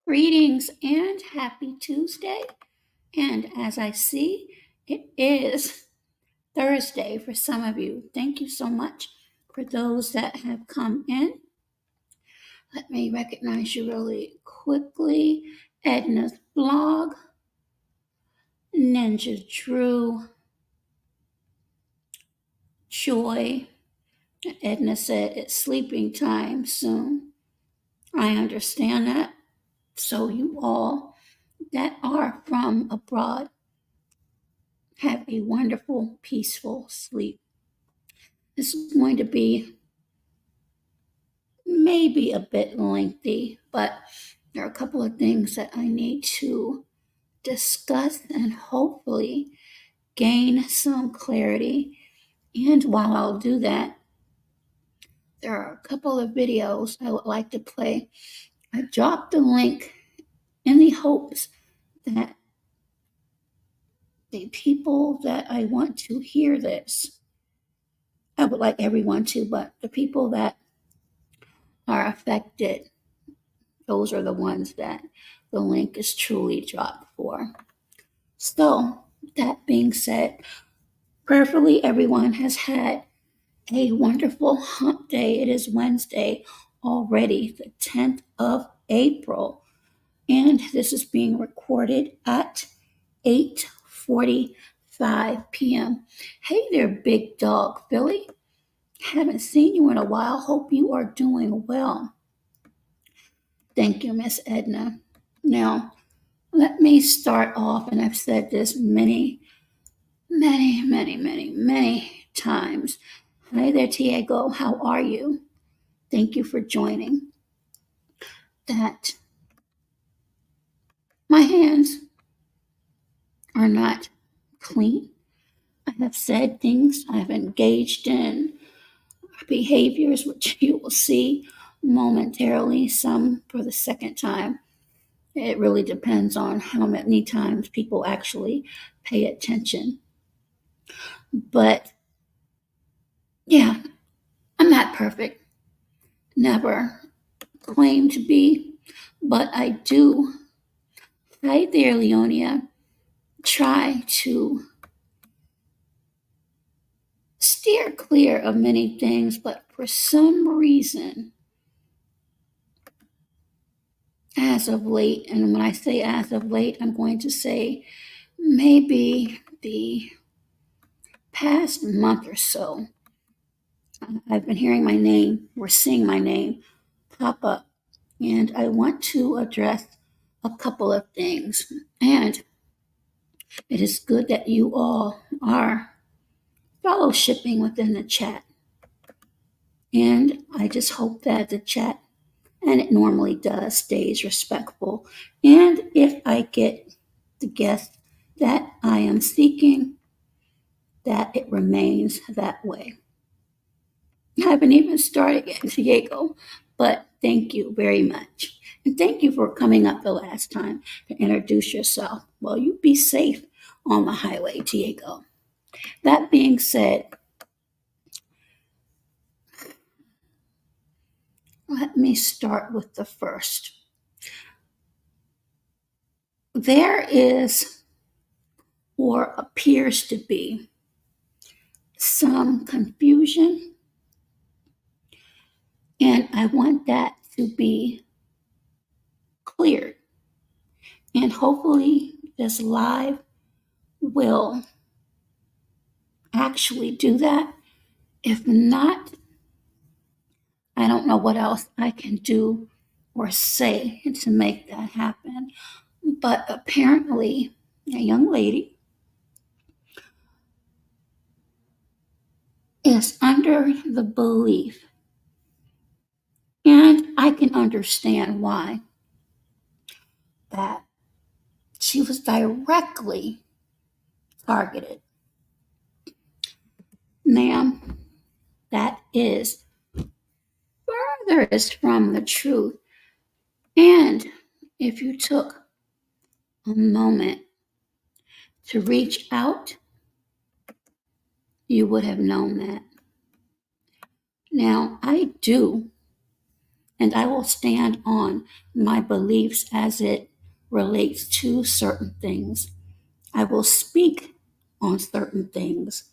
Greetings and happy Tuesday. And as I see, it is Thursday for some of you. Thank you so much for those that have come in. Let me recognize you really quickly. Edna's blog, Ninja Drew, Joy. Edna said it's sleeping time soon. I understand that. So you all that are from abroad, have a wonderful, peaceful sleep. This is going to be maybe a bit lengthy, but there are a couple of things that I need to discuss and hopefully gain some clarity. And while I'll do that, there are a couple of videos I would like to play. I dropped the link in the hopes that the people that I want to hear this, I would like everyone to, but the people that are affected, those are the ones that the link is truly dropped for. So, that being said, prayerfully everyone has had a wonderful hump day. It is Wednesday already, the 10th of April, and this is being recorded at 8:45 p.m. Hey there, big dog Philly. Haven't seen you in a while. Hope you are doing well. Thank you, Miss Edna. Now, let me start off, and I've said this many times. Hi there, Diego. How are you? Thank you for joining. That my hands are not clean. I have said things, I've engaged in behaviors which you will see momentarily, some for the second time. It really depends on how many times people actually pay attention. But yeah, I'm not perfect. Never claim to be, but I do. Hi there, Leonia. Try to steer clear of many things, but for some reason, as of late, and when I say as of late, I'm going to say maybe the past month or so, I've been hearing my name, or seeing my name pop up, and I want to address a couple of things. And it is good that you all are fellowshipping within the chat. And I just hope that the chat, and it normally does, stays respectful. And if I get the guest that I am seeking, that it remains that way. I haven't even started yet, Diego, but thank you very much. And thank you for coming up the last time to introduce yourself. Well, you be safe on the highway, Diego. That being said, let me start with the first. There is, or appears to be, some confusion, and I want that to be cleared. And hopefully, this live will actually do that. If not, I don't know what else I can do or say to make that happen. But apparently, a young lady is under the belief, and I can understand why, that she was directly targeted. Ma'am, that is furthest from the truth. And if you took a moment to reach out, you would have known that. Now, I do, and I will stand on my beliefs as it relates to certain things. I will speak on certain things,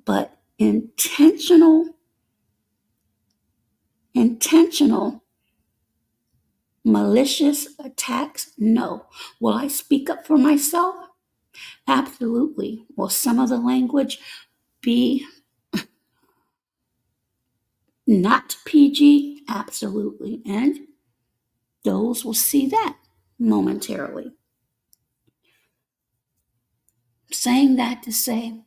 but intentional, malicious attacks, no. Will I speak up for myself? Absolutely. Will some of the language be not PG? Absolutely. And those will see that momentarily. Saying that to say,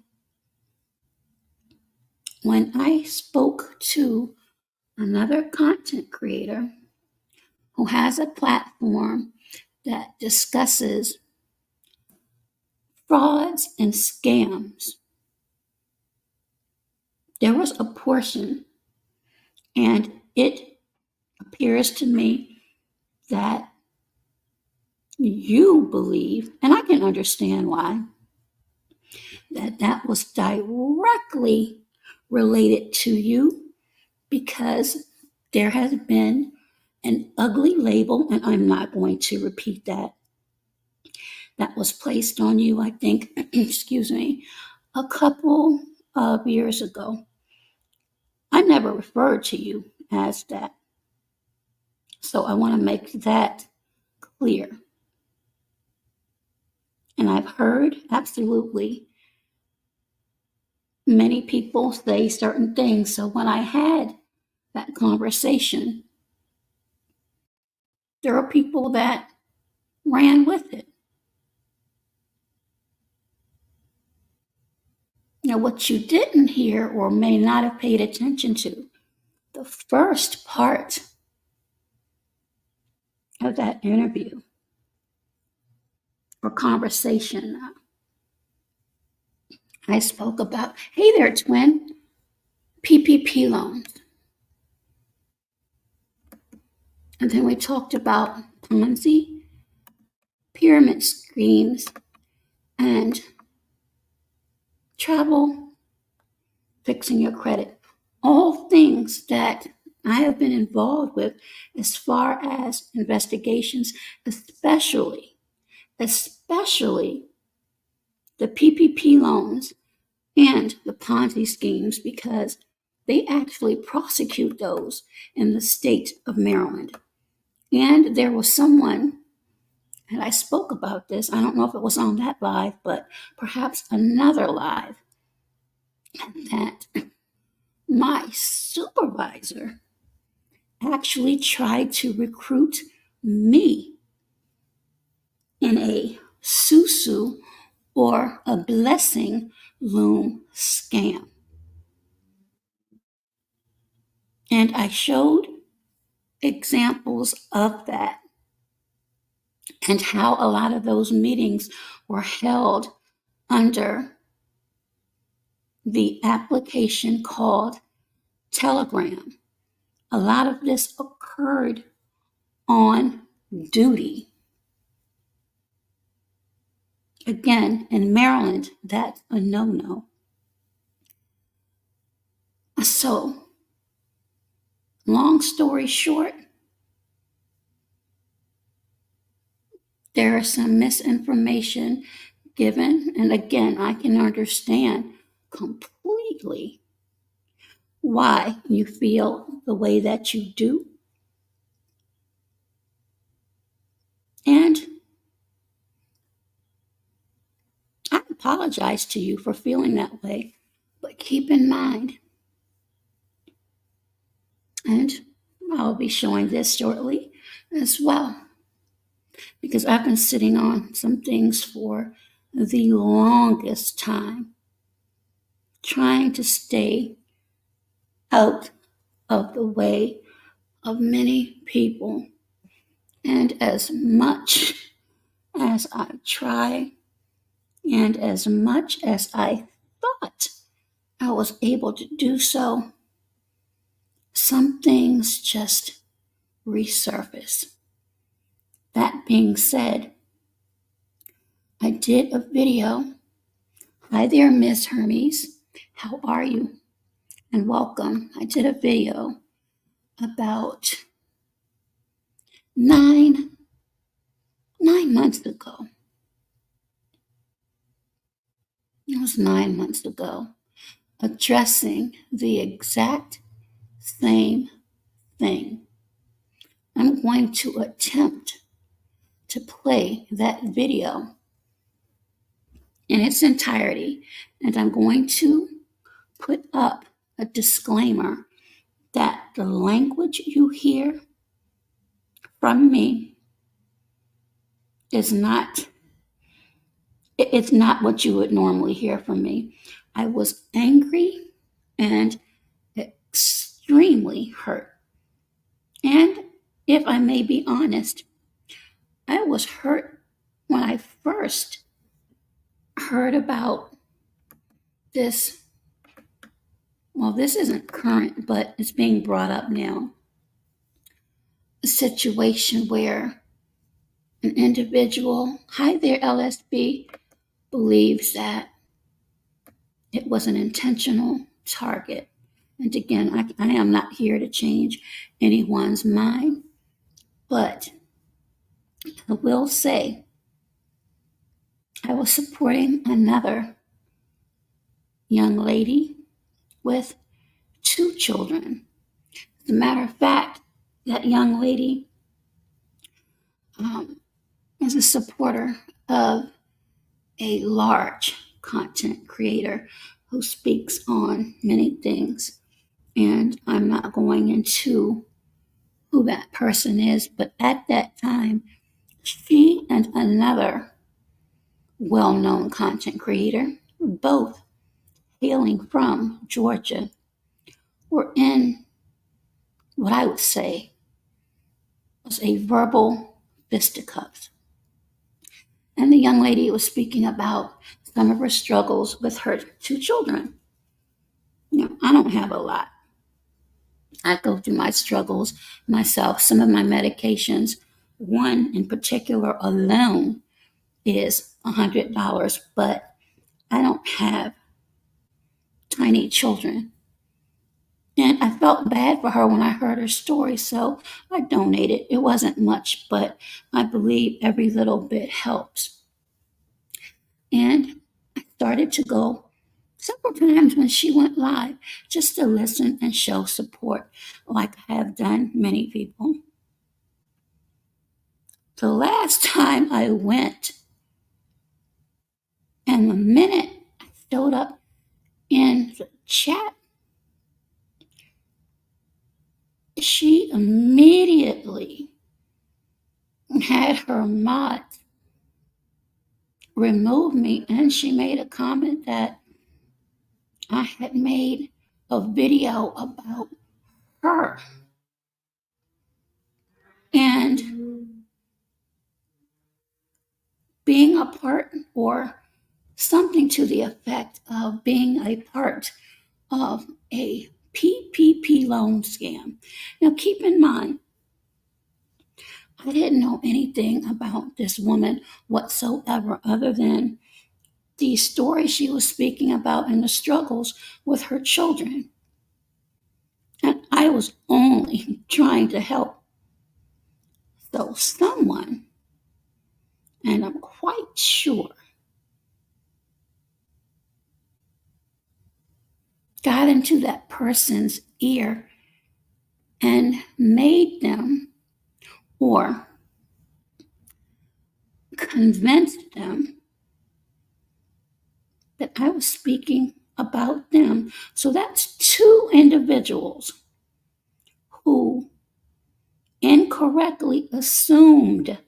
when I spoke to another content creator who has a platform that discusses frauds and scams, there was a portion, and it appears to me that you believe, and I can understand why, that was directly related to you because there has been an ugly label, and I'm not going to repeat that was placed on you, I think, excuse me, a couple of years ago. I never referred to you as that. So I want to make that clear. And I've heard absolutely many people say certain things. So when I had that conversation, there are people that ran with it. Now, what you didn't hear or may not have paid attention to, the first part of that interview or conversation, I spoke about, hey there, twin, PPP loans. And then we talked about Ponzi, pyramid schemes, and travel, fixing your credit. All things that I have been involved with as far as investigations, especially the PPP loans and the Ponzi schemes, because they actually prosecute those in the state of Maryland. And there was someone, and I spoke about this, I don't know if it was on that live, but perhaps another live, that my supervisor actually tried to recruit me in a Susu or a blessing loan scam. And I showed examples of that and how a lot of those meetings were held under the application called Telegram. A lot of this occurred on duty. Again, in Maryland, that's a no-no. So, long story short, there is some misinformation given, and again, I can understand completely why you feel the way that you do. And I apologize to you for feeling that way, but keep in mind, and I'll be showing this shortly as well, because I've been sitting on some things for the longest time, trying to stay out of the way of many people. And as much as I try, and as much as I thought I was able to do so, some things just resurface. That being said, I did a video. Hi there, Miss Hermes. How are you? And welcome. I did a video about nine 9 months ago. It was 9 months ago, addressing the exact same thing. I'm going to attempt to play that video in its entirety, and I'm going to put up a disclaimer that the language you hear from me is not it's not what you would normally hear from me. I was angry and extremely hurt. And if I may be honest, I was hurt when I first heard about this. Well, this isn't current, but it's being brought up now. A situation where an individual, hi there, LSB, believes that it was an intentional target. And again, I am not here to change anyone's mind, but I will say I was supporting another young lady with 2 children. As a matter of fact, that young lady is a supporter of a large content creator who speaks on many things. And I'm not going into who that person is, but at that time, she and another well known content creator, both hailing from Georgia, were in what I would say was a verbal fisticuffs. And the young lady was speaking about some of her struggles with her 2 children. I don't have a lot. I go through my struggles myself. Some of my medications, one in particular alone, is $100, but I don't have tiny children. And I felt bad for her when I heard her story, so I donated. It wasn't much, but I believe every little bit helps. And I started to go several times when she went live just to listen and show support, like I have done many people. The last time I went, and the minute I showed up in the chat, she immediately had her mod remove me, and she made a comment that I had made a video about her. And being a part, or something to the effect of being a part of a PPP loan scam. Now, keep in mind, I didn't know anything about this woman whatsoever, other than the story she was speaking about and the struggles with her children. And I was only trying to help. So someone, and I'm quite sure, got into that person's ear and made them, or convinced them, that I was speaking about them. So that's 2 individuals who incorrectly assumed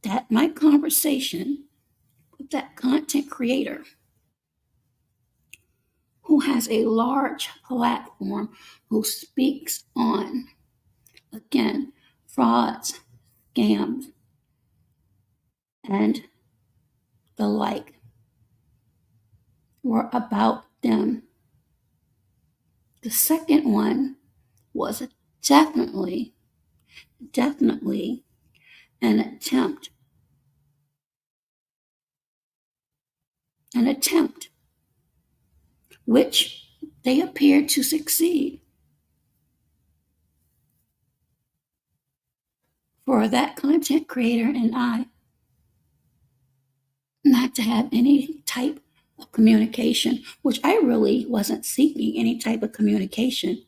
that my conversation with that content creator, who has a large platform, who speaks on, again, frauds, scams, and the like, were about them. The second one was definitely an attempt. Which they appeared to succeed. for that content creator and I not to have any type of communication, which I really wasn't seeking any type of communication.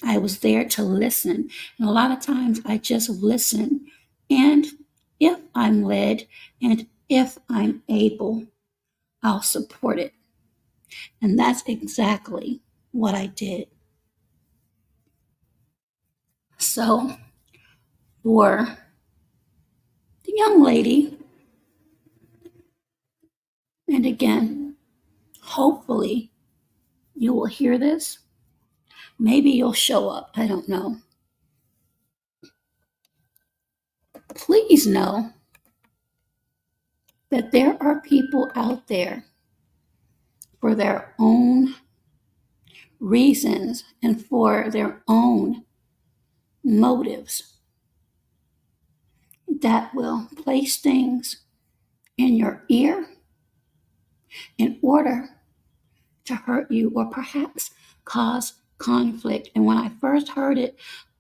I was there to listen. And a lot of times I just listen. And if I'm led and if I'm able, I'll support it. And that's exactly what I did. So for the young lady, and again, hopefully you will hear this. Maybe you'll show up. I don't know. Please know that there are people out there for their own reasons and for their own motives that will place things in your ear in order to hurt you or perhaps cause conflict. And when I first heard it,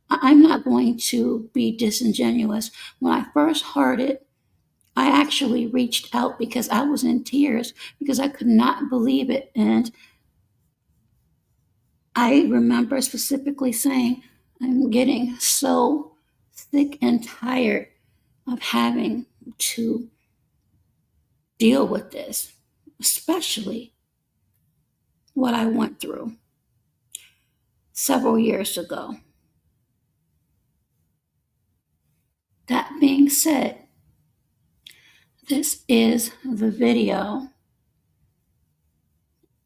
I'm not going to be disingenuous. When I first heard it, I actually reached out because I was in tears because I could not believe it. And I remember specifically saying, I'm getting so sick and tired of having to deal with this, especially what I went through several years ago. That being said, this is the video,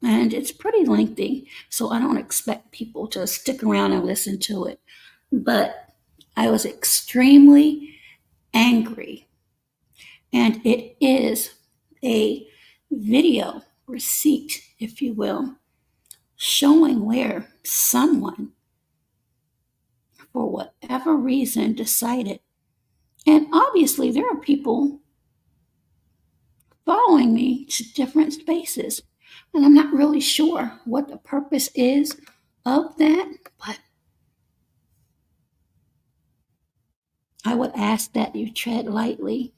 and it's pretty lengthy, so I don't expect people to stick around and listen to it. But I was extremely angry, and it is a video receipt, if you will, showing where someone, for whatever reason, decided. And obviously, there are people following me to different spaces. And I'm not really sure what the purpose is of that, but I would ask that you tread lightly.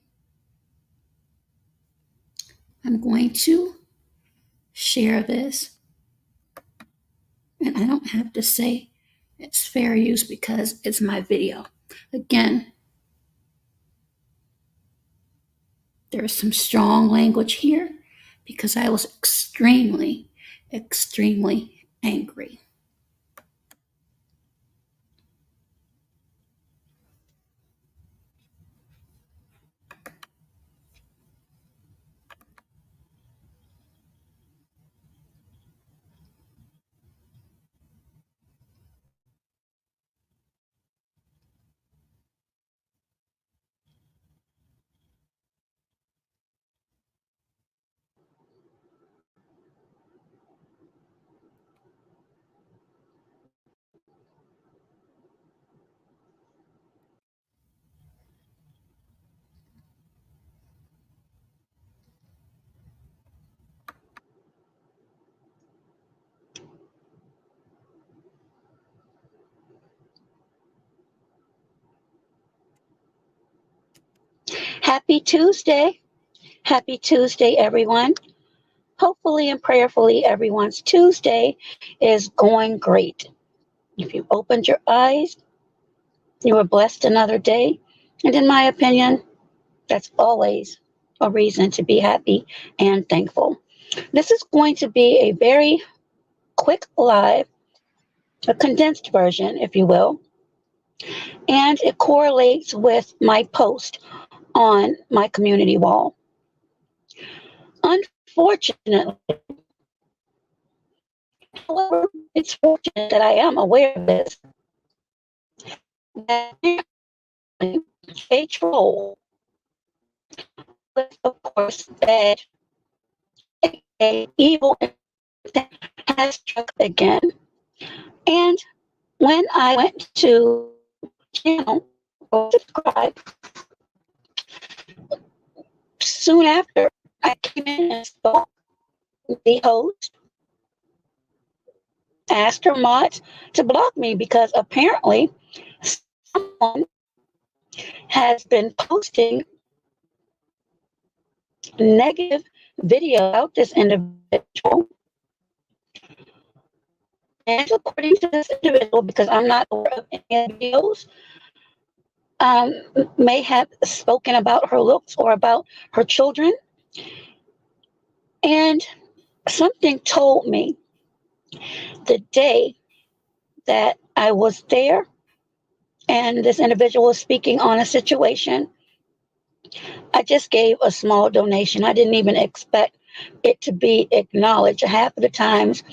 I'm going to share this, and I don't have to say it's fair use because it's my video. Again, there's some strong language here because I was extremely, extremely angry. Happy Tuesday. Happy Tuesday, everyone. Hopefully and prayerfully, everyone's Tuesday is going great. If you opened your eyes, you were blessed another day. And in my opinion, that's always a reason to be happy and thankful. This is going to be a very quick live, a condensed version, if you will, and it correlates with my post on my community wall. Unfortunately, however, it's fortunate that I am aware of this, that a troll with, of course, bad, a evil has struck again. And when I went to channel or subscribe, soon after I came in and saw the host, asked her mods to block me because apparently someone has been posting negative video about this individual. And according to this individual, because I'm not aware of any of the videos, may have spoken about her looks or about her children. And something told me the day that I was there and this individual was speaking on a situation, I just gave a small donation. I didn't even expect it to be acknowledged. Half of the times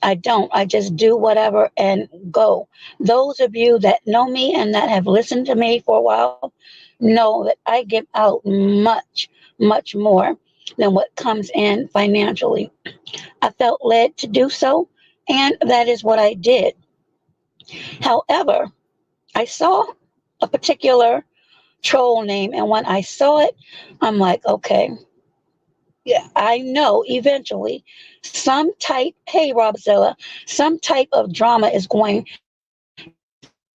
I don't. I just do whatever and go. Those of you that know me and that have listened to me for a while know that I give out much, much more than what comes in financially. I felt led to do so, and that is what I did. However, I saw a particular troll name, and when I saw it, I'm like, okay, yeah, I know eventually some type, hey, Robzilla, some type of drama is going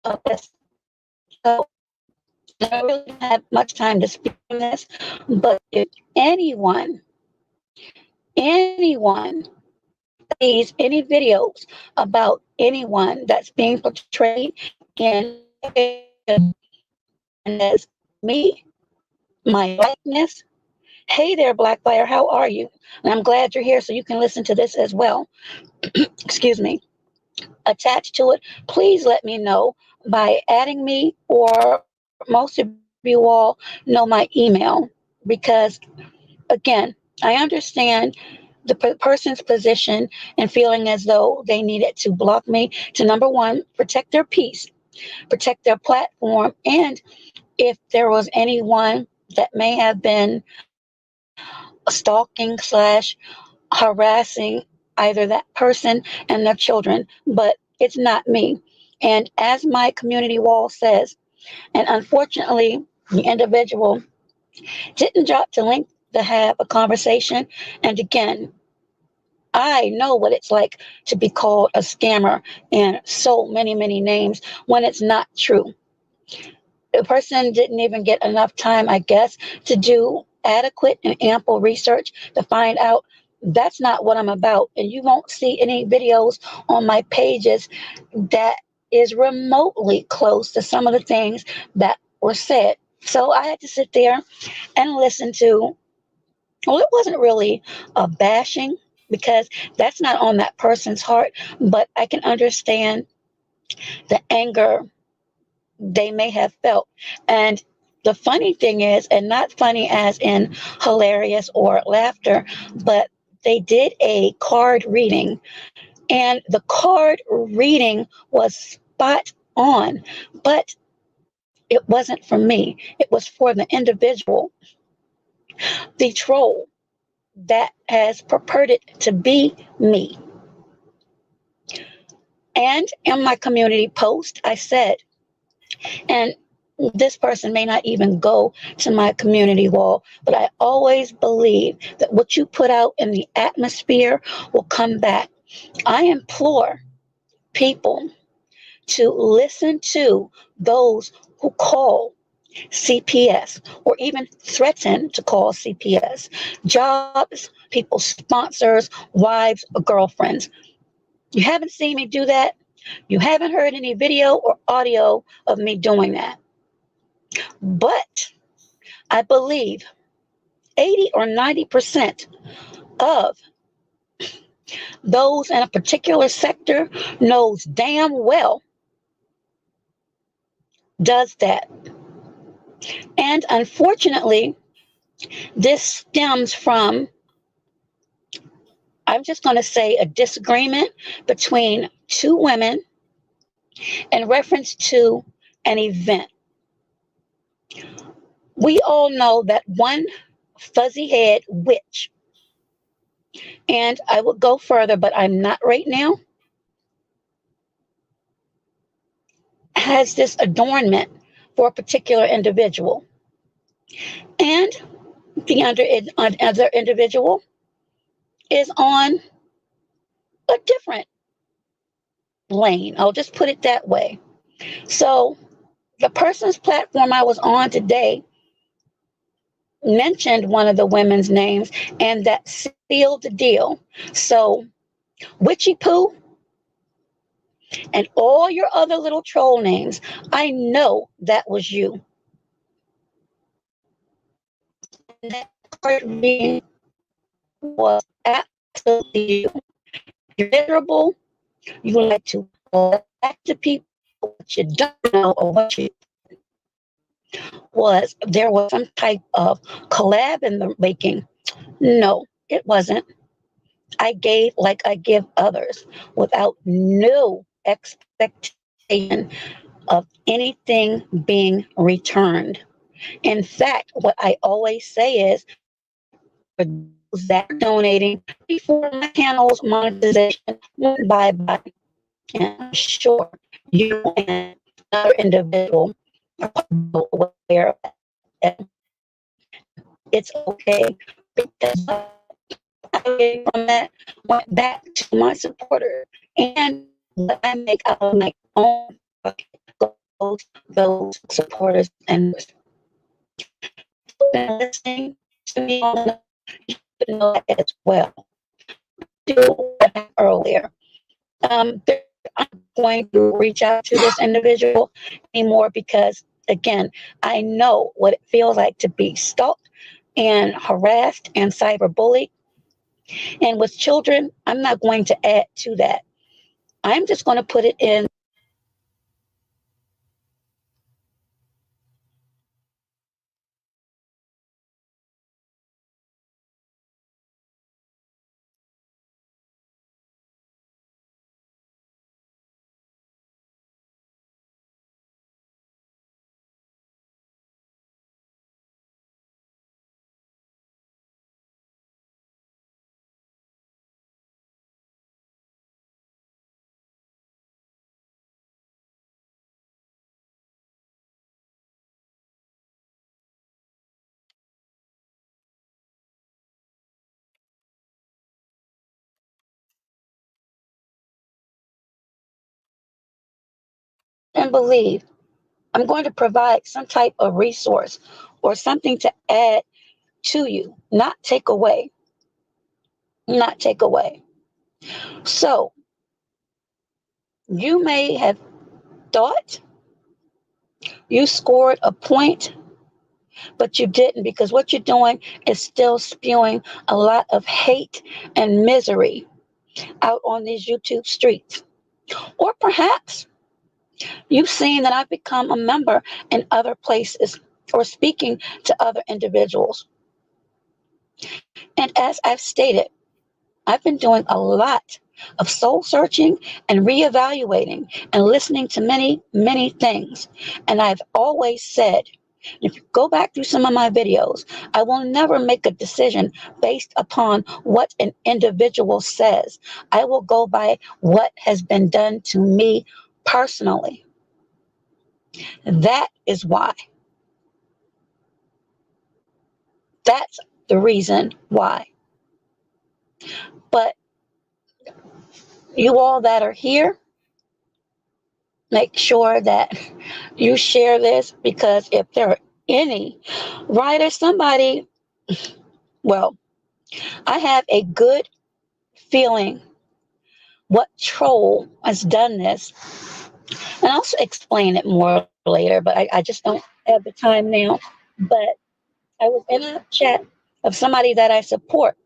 up. So I don't really have much time to speak on this, but if anyone sees any videos about anyone that's being portrayed in and as me, my likeness, hey there, Blackfire, how are you? And I'm glad you're here so you can listen to this as well. Excuse me. Attached to it, please let me know by adding me, or most of you all know my email, because again, I understand the person's position and feeling as though they needed to block me to, number one, protect their peace, protect their platform, and if there was anyone that may have been stalking slash harassing either that person and their children, but it's not me. And as my community wall says, and unfortunately, the individual didn't drop the link to have a conversation. And again, I know what it's like to be called a scammer and so many, many names when it's not true. The person didn't even get enough time, I guess, to do adequate and ample research to find out that's not what I'm about. And you won't see any videos on my pages that is remotely close to some of the things that were said. So I had to sit there and listen to, well, it wasn't really a bashing because that's not on that person's heart, but I can understand the anger they may have felt. And the funny thing is, and not funny as in hilarious or laughter, but they did a card reading, and the card reading was spot on, but it wasn't for me. It was for the individual, the troll that has purported to be me. And in my community post, I said, and this person may not even go to my community wall, but I always believe that what you put out in the atmosphere will come back. I implore people to listen to those who call CPS or even threaten to call CPS, jobs, people's sponsors, wives, or girlfriends. You haven't seen me do that. You haven't heard any video or audio of me doing that. But I believe 80 or 90% of those in a particular sector knows damn well does that. And unfortunately, this stems from, I'm just going to say, a disagreement between two women in reference to an event. We all know that one fuzzy head witch, and I would go further, but I'm not right now, has this adornment for a particular individual. And the other individual is on a different lane. I'll just put it that way. So The person's platform I was on today mentioned one of the women's names, and that sealed the deal. So, Witchy Poo and all your other little troll names, I know that was you. And that card reading was absolutely you. You're miserable. You like to back to people what you don't know or what you was. There was some type of collab in the making. No, it wasn't. I gave like I give others without no expectation of anything being returned. In fact, what I always say is for those that are donating before my channel's monetization went bye, and I'm sure you and another individual are aware of that. It's okay because I from that went back to my supporter and what I make out of my own those supporters and listening to me on you know that as well. Do what I had earlier. I'm going to reach out to this individual anymore because again, I know what it feels like to be stalked and harassed and cyberbullied. And with children, I'm not going to add to that. I'm just going to put it in. And believe I'm going to provide some type of resource or something to add to you, not take away. Not take away. So you may have thought you scored a point, but you didn't because what you're doing is still spewing a lot of hate and misery out on these YouTube streets. Or perhaps you've seen that I've become a member in other places or speaking to other individuals. And as I've stated, I've been doing a lot of soul searching and reevaluating and listening to many, many things. And I've always said, if you go back through some of my videos, I will never make a decision based upon what an individual says. I will go by what has been done to me personally. That is why. That's the reason why. But you all that are here, make sure that you share this because if there are any writers, somebody, well, I have a good feeling what troll has done this. And I'll explain it more later, but I just don't have the time now. But I was in a chat of somebody that I support,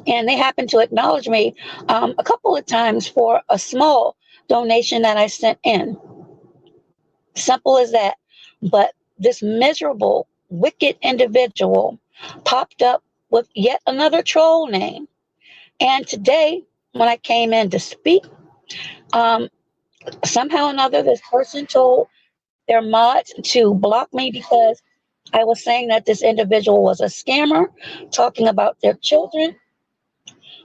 and they happened to acknowledge me a couple of times for a small donation that I sent in. Simple as that. But this miserable, wicked individual popped up with yet another troll name. And today, when I came in to speak, um, somehow or another, this person told their mods to block me because I was saying that this individual was a scammer, talking about their children,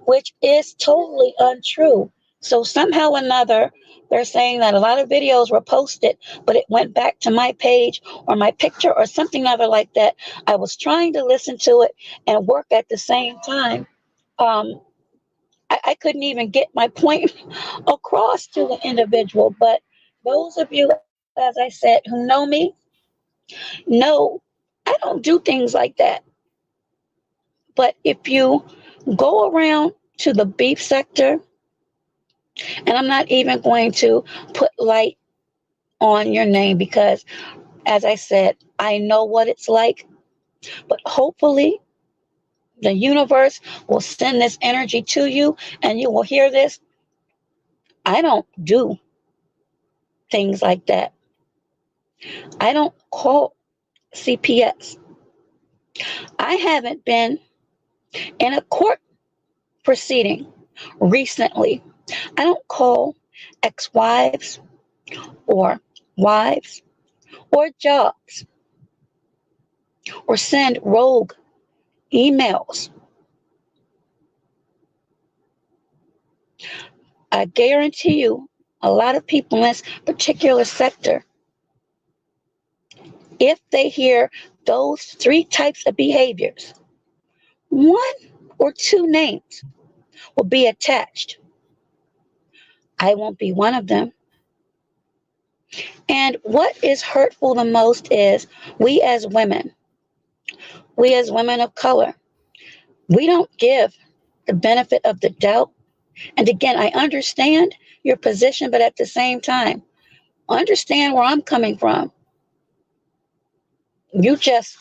which is totally untrue. So somehow or another, they're saying that a lot of videos were posted, but it went back to my page or my picture or something other like that. I was trying to listen to it and work at the same time. Um, I couldn't even get my point across to the individual. But those of you as I said, who know me, know I don't do things like that. But if you go around to the beef sector, and I'm not even going to put light on your name because, as I said, I know what it's like, but hopefully the universe will send this energy to you and you will hear this. I don't do things like that. I don't call CPS. I haven't been in a court proceeding recently. I don't call ex wives or wives or jobs or send rogue emails. I guarantee you, a lot of people in this particular sector, if they hear those three types of behaviors, one or two names will be attached. I won't be one of them. And what is hurtful the most is we as women of color, we don't give the benefit of the doubt. And again, I understand your position, but at the same time, understand where I'm coming from. You just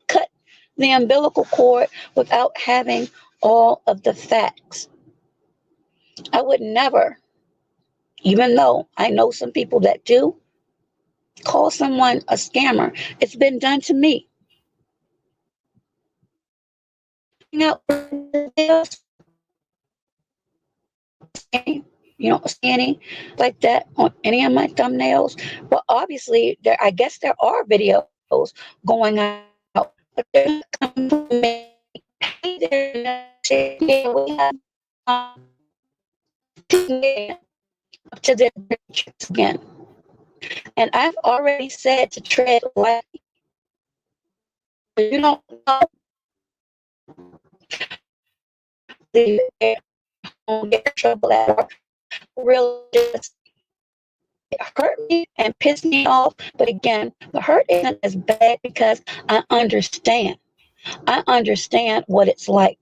cut the umbilical cord without having all of the facts. I would never, even though I know some people that do, call someone a scammer. It's been done to me. Scanning like that on any of my thumbnails. Well, obviously, I guess there are videos going out, but they're not coming from me. Yeah, we have to their tricks again. And I've already said to tread lightly. You don't know. You don't get in trouble at all. Really, just it hurt me and pissed me off. But again, the hurt isn't as bad because I understand. I understand what it's like.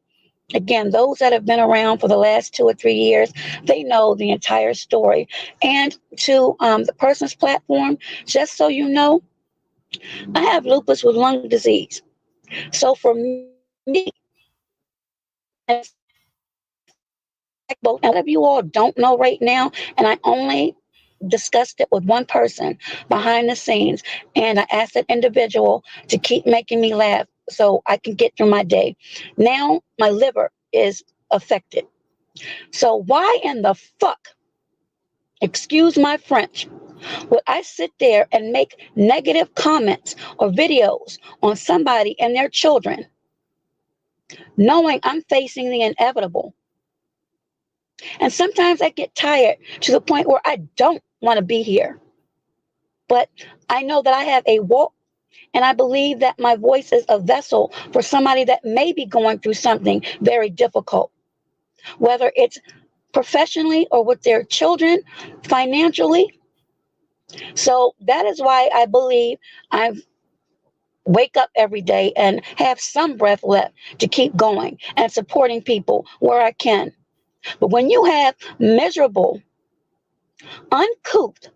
Again, those that have been around for the last 2 or 3 years, they know the entire story. And to the person's platform, just so you know, I have lupus with lung disease. So for me, and a lot of you all don't know right now, and I only discussed it with one person behind the scenes, and I asked that individual to keep making me laugh so I can get through my day. Now my liver is affected. So why in the fuck, excuse my French, would I sit there and make negative comments or videos on somebody and their children, knowing I'm facing the inevitable? And sometimes I get tired to the point where I don't want to be here. But I know that I have a walk, and I believe that my voice is a vessel for somebody that may be going through something very difficult, whether it's professionally or with their children, financially. So that is why I believe I wake up every day and have some breath left to keep going and supporting people where I can. But when you have miserable, uncouth,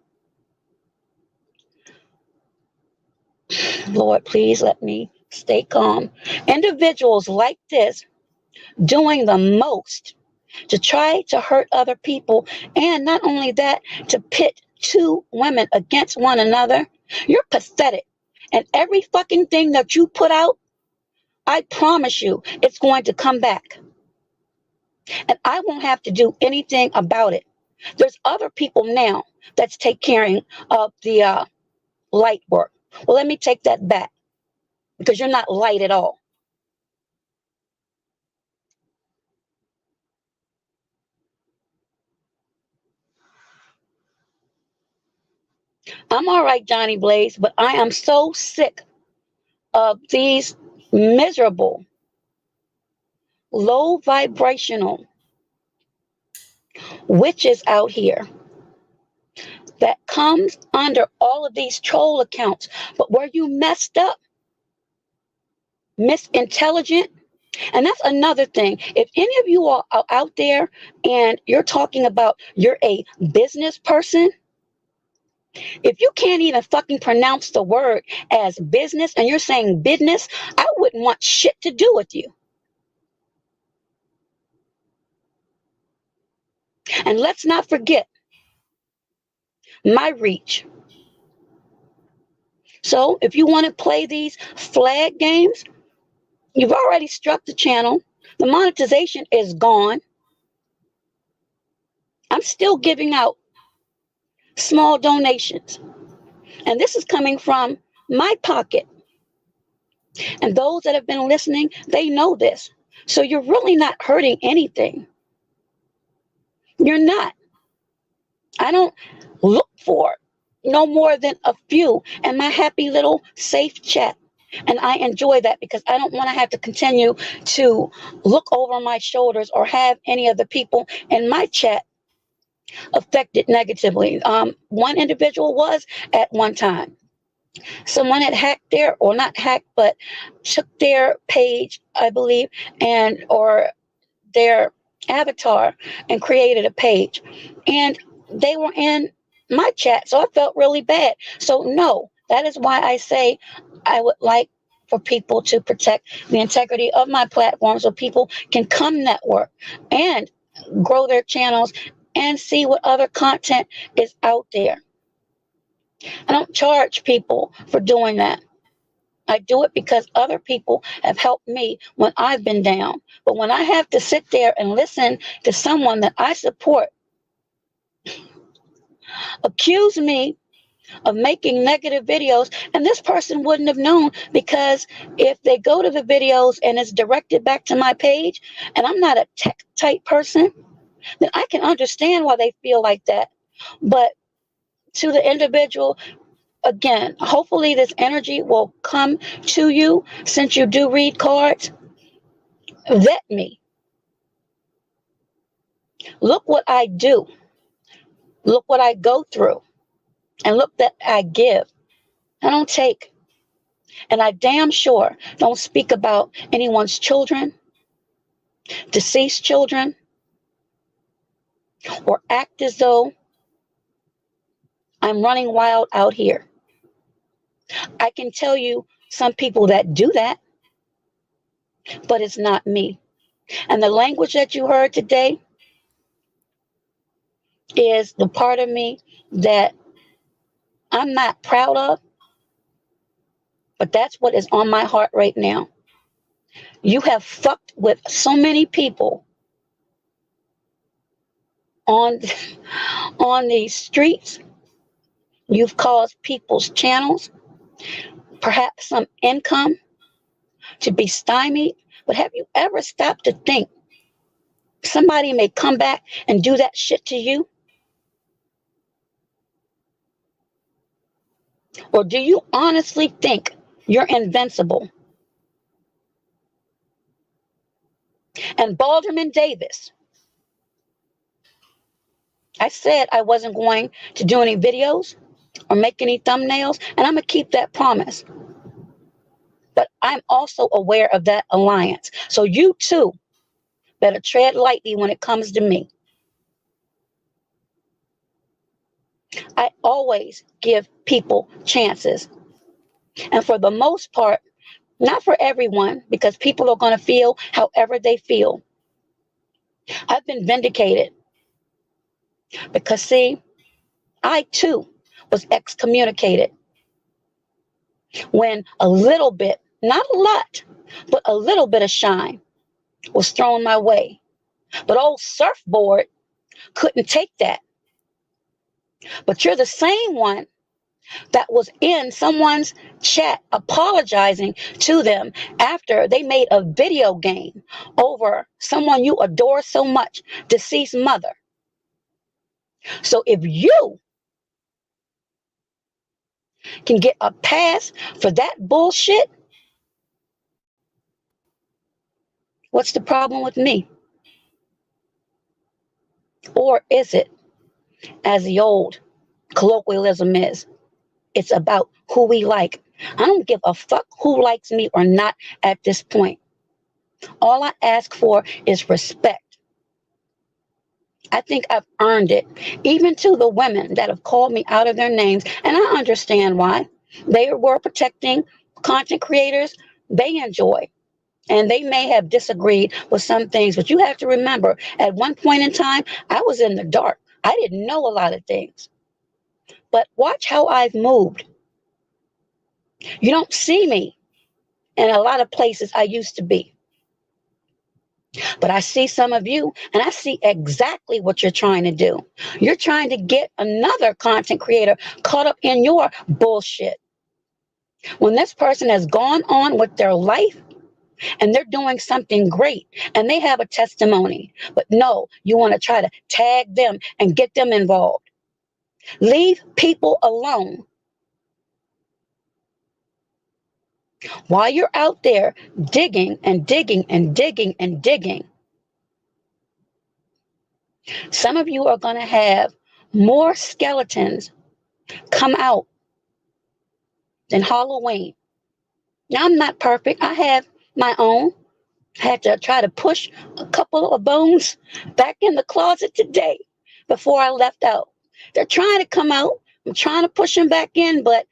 Lord, please let me stay calm, individuals like this doing the most to try to hurt other people, and not only that, to pit two women against one another, you're pathetic. And every fucking thing that you put out, I promise you, it's going to come back. And I won't have to do anything about it. There's other people now that's taking care of the light work. Well, let me take that back, because you're not light at all. I'm all right, Johnny Blaze, but I am so sick of these miserable, low vibrational witches out here that comes under all of these troll accounts. But where you messed up, misintelligent, and that's another thing. If any of you are out there and you're talking about you're a business person, if you can't even fucking pronounce the word as business and you're saying business, I wouldn't want shit to do with you. And let's not forget my reach. So if you want to play these flag games, you've already struck the channel. The monetization is gone. I'm still giving out small donations. And this is coming from my pocket. And those that have been listening, they know this. So you're really not hurting anything. You're not. I don't look for no more than a few in my happy little safe chat. And I enjoy that because I don't want to have to continue to look over my shoulders or have any of the people in my chat affected negatively. One individual was at one time. Someone had hacked their, or not hacked, but took their page, I believe, and or their avatar and created a page. And they were in my chat, so I felt really bad. So no, that is why I say I would like for people to protect the integrity of my platform so people can come network and grow their channels and see what other content is out there. I don't charge people for doing that. I do it because other people have helped me when I've been down. But when I have to sit there and listen to someone that I support accuse me of making negative videos, and this person wouldn't have known, because if they go to the videos and it's directed back to my page, and I'm not a tech type person, then I can understand why they feel like that. But to the individual, again, hopefully this energy will come to you since you do read cards. Vet me. Look what I do. Look what I go through. And look that I give. I don't take. And I damn sure don't speak about anyone's children, deceased children, or act as though I'm running wild out here. I can tell you some people that do that, but it's not me. And the language that you heard today is the part of me that I'm not proud of, but that's what is on my heart right now. You have fucked with so many people on these streets. You've caused people's channels, perhaps some income, to be stymied. But have you ever stopped to think somebody may come back and do that shit to you? Or do you honestly think you're invincible? And Balderman Davis, I said I wasn't going to do any videos or make any thumbnails, and I'm going to keep that promise. But I'm also aware of that alliance. So you too better tread lightly when it comes to me. I always give people chances. And for the most part, not for everyone, because people are going to feel however they feel. I've been vindicated. Because, see, I too was excommunicated when a little bit, not a lot, but a little bit of shine was thrown my way. But old Surfboard couldn't take that. But you're the same one that was in someone's chat apologizing to them after they made a video game over someone you adore so much, deceased mother. So if you can get a pass for that bullshit, what's the problem with me? Or is it, as the old colloquialism is. It's about who we like. I don't give a fuck who likes me or not at this point. All I ask for is respect. I think I've earned it, even to the women that have called me out of their names, and I understand why. They were protecting content creators they enjoy, and they may have disagreed with some things, but you have to remember, at one point in time, I was in the dark. I didn't know a lot of things. But watch how I've moved. You don't see me in a lot of places I used to be. But I see some of you, and I see exactly what you're trying to do. You're trying to get another content creator caught up in your bullshit. When this person has gone on with their life and they're doing something great and they have a testimony, but no, you want to try to tag them and get them involved. Leave people alone. While you're out there digging and digging and digging and digging, some of you are going to have more skeletons come out than Halloween. Now, I'm not perfect. I have my own. I had to try to push a couple of bones back in the closet today before I left out. They're trying to come out. I'm trying to push them back in, but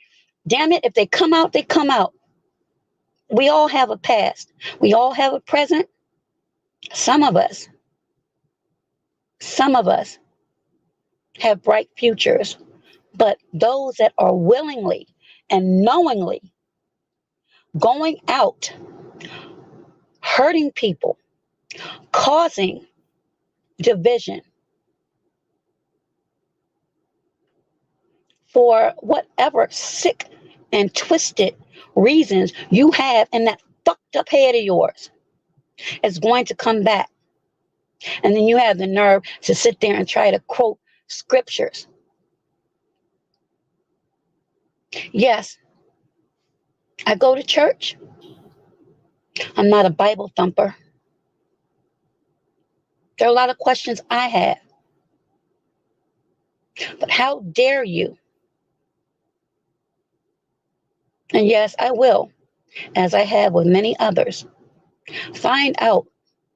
damn it, if they come out, they come out. We all have a past. We all have a present. Some of us have bright futures, but those that are willingly and knowingly going out, hurting people, causing division for whatever sick and twisted reasons you have in that fucked up head of yours, is going to come back. And then you have the nerve to sit there and try to quote scriptures. Yes, I go to church. I'm not a Bible thumper. There are a lot of questions I have. But how dare you? And yes, I will, as I have with many others, find out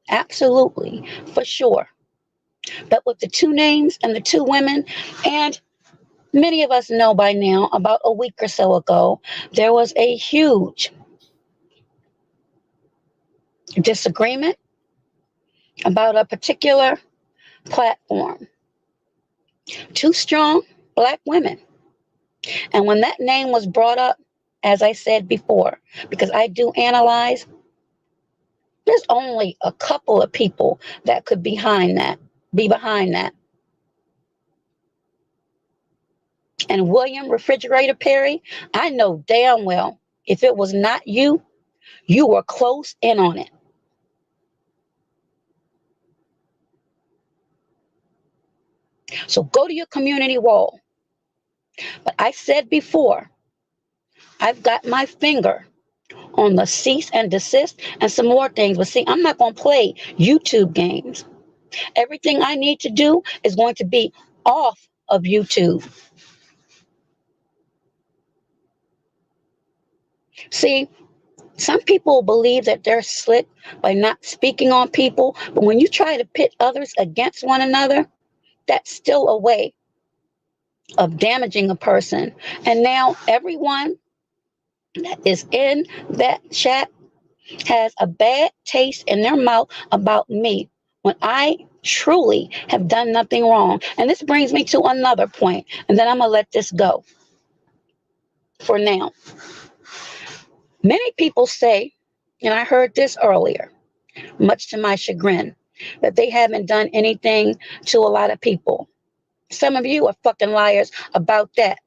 absolutely for sure that with the two names and the two women, and many of us know by now, about a week or so ago, there was a huge disagreement about a particular platform. Two strong Black women. And when that name was brought up, as I said before, because I do analyze, there's only a couple of people that could be behind that. And William Refrigerator Perry, I know damn well if it was not you, you were close in on it. So go to your community wall. But I said before, I've got my finger on the cease and desist and some more things. But see, I'm not going to play YouTube games. Everything I need to do is going to be off of YouTube. See, some people believe that they're slick by not speaking on people, but when you try to pit others against one another, that's still a way of damaging a person. And now everyone that is in that chat has a bad taste in their mouth about me when I truly have done nothing wrong. And this brings me to another point, and then I'm going to let this go for now. Many people say, and I heard this earlier, much to my chagrin, that they haven't done anything to a lot of people. Some of you are fucking liars about that.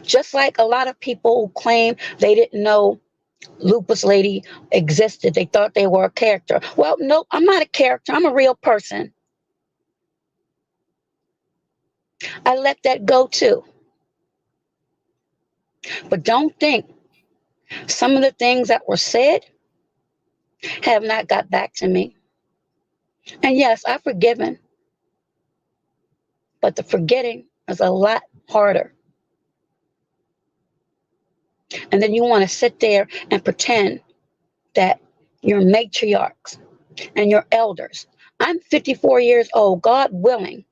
Just like a lot of people who claim they didn't know Lupus Lady existed. They thought they were a character. Well, no, I'm not a character. I'm a real person. I let that go too. But don't think some of the things that were said have not got back to me. And yes, I've forgiven. but the forgetting is a lot harder. And then you want to sit there and pretend that your matriarchs and your elders. I'm 54 years old, God willing.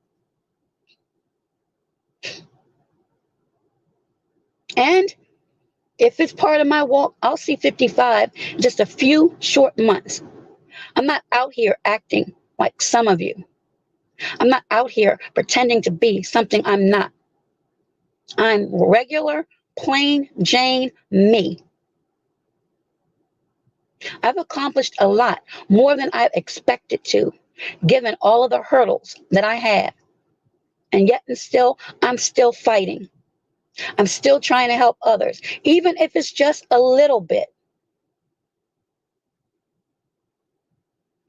And if it's part of my walk, I'll see 55 in just a few short months. I'm not out here acting like some of you. I'm not out here pretending to be something I'm not. I'm regular, plain Jane me. I've accomplished a lot, more than I've expected to, given all of the hurdles that I have. And yet and still, I'm still fighting. I'm still trying to help others, even if it's just a little bit.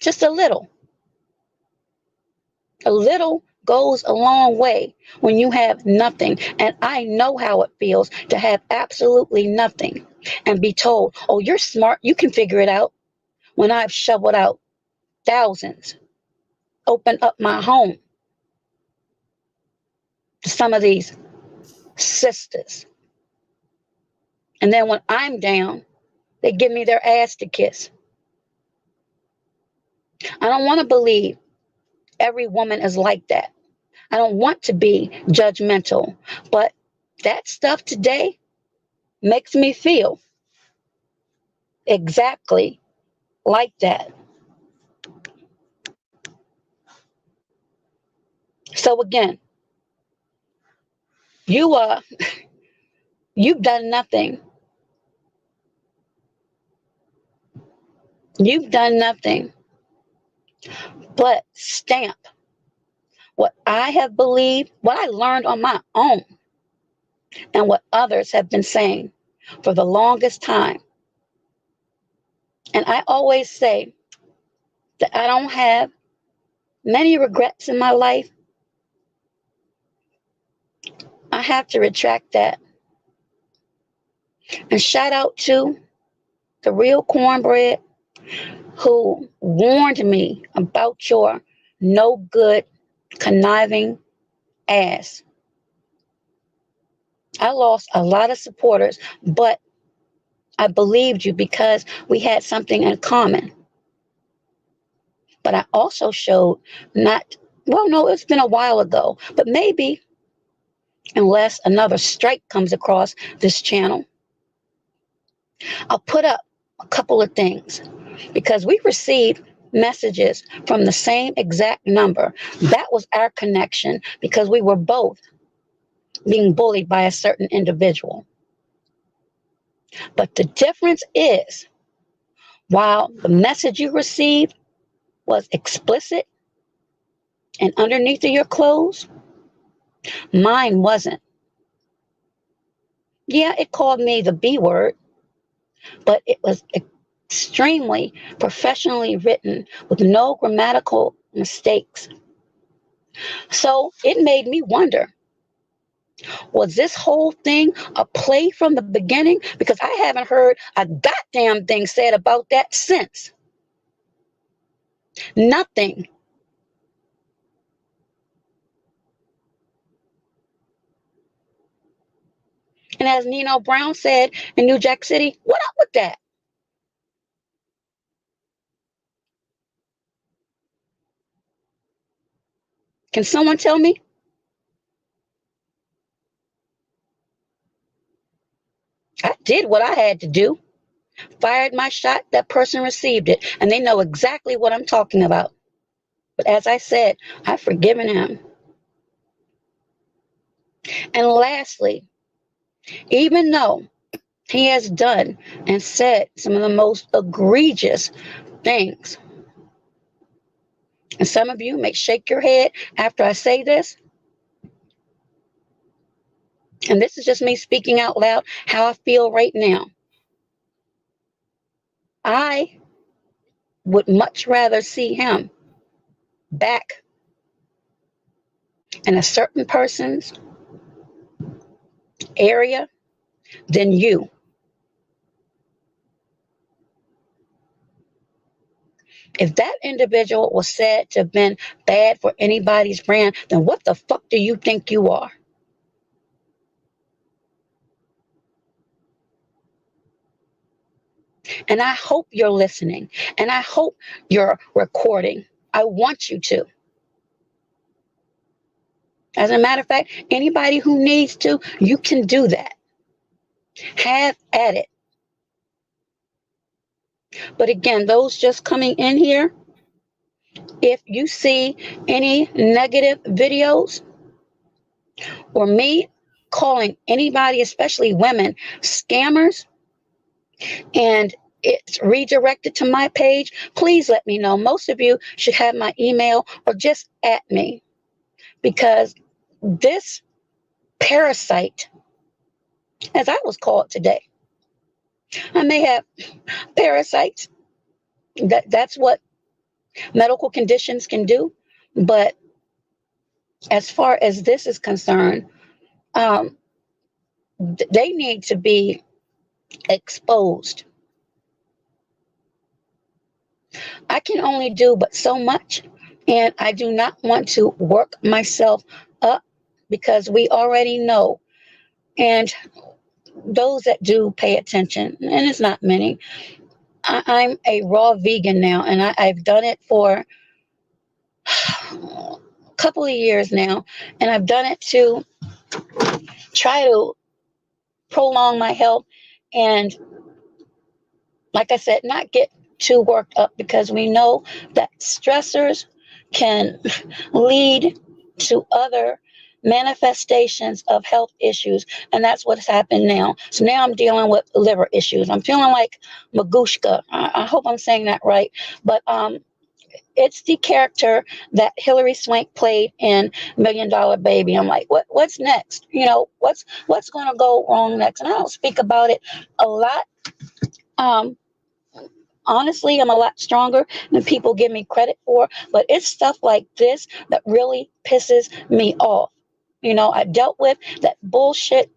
Just a little. A little goes a long way when you have nothing. And I know how it feels to have absolutely nothing and be told, oh, you're smart, you can figure it out. When I've shoveled out thousands, opened up my home to some of these sisters. And then when I'm down, they give me their ass to kiss. I don't want to believe every woman is like that. I don't want to be judgmental, but that stuff today makes me feel exactly like that. So again, you you've done nothing. You've done nothing but stamp what I have believed, what I learned on my own, and what others have been saying for the longest time. And I always say that I don't have many regrets in my life. I have to retract that. And shout out to the real cornbread who warned me about your no good, conniving ass. I lost a lot of supporters, but I believed you because we had something in common. But I also showed not, well, no, it's been a while ago, but maybe unless another strike comes across this channel, I'll put up a couple of things because we received messages from the same exact number. That was our connection because we were both being bullied by a certain individual. But the difference is, while the message you received was explicit and underneath of your clothes, mine wasn't. Yeah, it called me the B word, but it was extremely professionally written with no grammatical mistakes. So it made me wonder, was this whole thing a play from the beginning? Because I haven't heard a goddamn thing said about that since. Nothing. And as Nino Brown said in New Jack City, what up with that? Can someone tell me? I did what I had to do. Fired my shot, that person received it, and they know exactly what I'm talking about. But as I said, I've forgiven him. And lastly, even though he has done and said some of the most egregious things, and some of you may shake your head after I say this, and this is just me speaking out loud how I feel right now. I would much rather see him back in a certain person's area than you. If that individual was said to have been bad for anybody's brand, then what the fuck do you think you are? And I hope you're listening. And I hope you're recording. I want you to. As a matter of fact, anybody who needs to, you can do that. Have at it. But again, those just coming in here, if you see any negative videos or me calling anybody, especially women, scammers, and it's redirected to my page, please let me know. Most of you should have my email or just at me, because this parasite, as I was called today, I may have parasites. That's what medical conditions can do. But as far as this is concerned, they need to be exposed. I can only do but so much, and I do not want to work myself up, because we already know, and those that do pay attention, and it's not many. I'm a raw vegan now, and I've done it for a couple of years now, and I've done it to try to prolong my health and, like I said, not get too worked up, because we know that stressors can lead to other manifestations of health issues, and that's what's happened now. So now I'm dealing with liver issues. I'm feeling like Magushka. I hope I'm saying that right, but it's the character that Hilary Swank played in Million Dollar Baby. I'm like, what's next? You know, what's going to go wrong next? And I don't speak about it a lot. Honestly, I'm a lot stronger than people give me credit for, but it's stuff like this that really pisses me off. You know, I dealt with that bullshit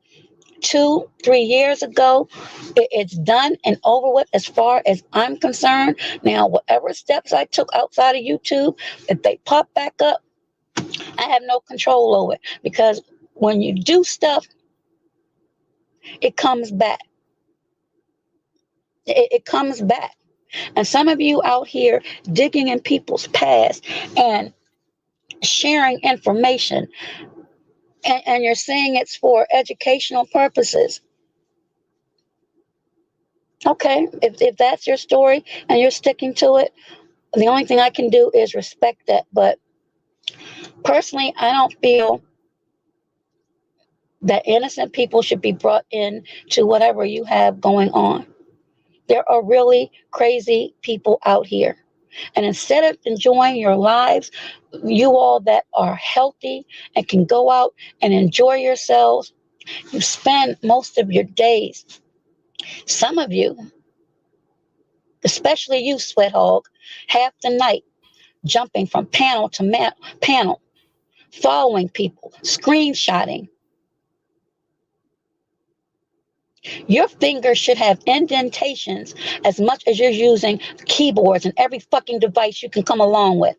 2-3 years ago. It's done and over with as far as I'm concerned. Now, whatever steps I took outside of YouTube, if they pop back up, I have no control over it, because when you do stuff, it comes back. It comes back. And some of you out here digging in people's past and sharing information, and you're saying it's for educational purposes. Okay, if that's your story and you're sticking to it, the only thing I can do is respect that. But personally, I don't feel that innocent people should be brought in to whatever you have going on. There are really crazy people out here. And instead of enjoying your lives, you all that are healthy and can go out and enjoy yourselves, you spend most of your days, some of you, especially you, Sweat Hog, half the night jumping from panel to panel, following people, screenshotting. Your fingers should have indentations as much as you're using keyboards and every fucking device you can come along with.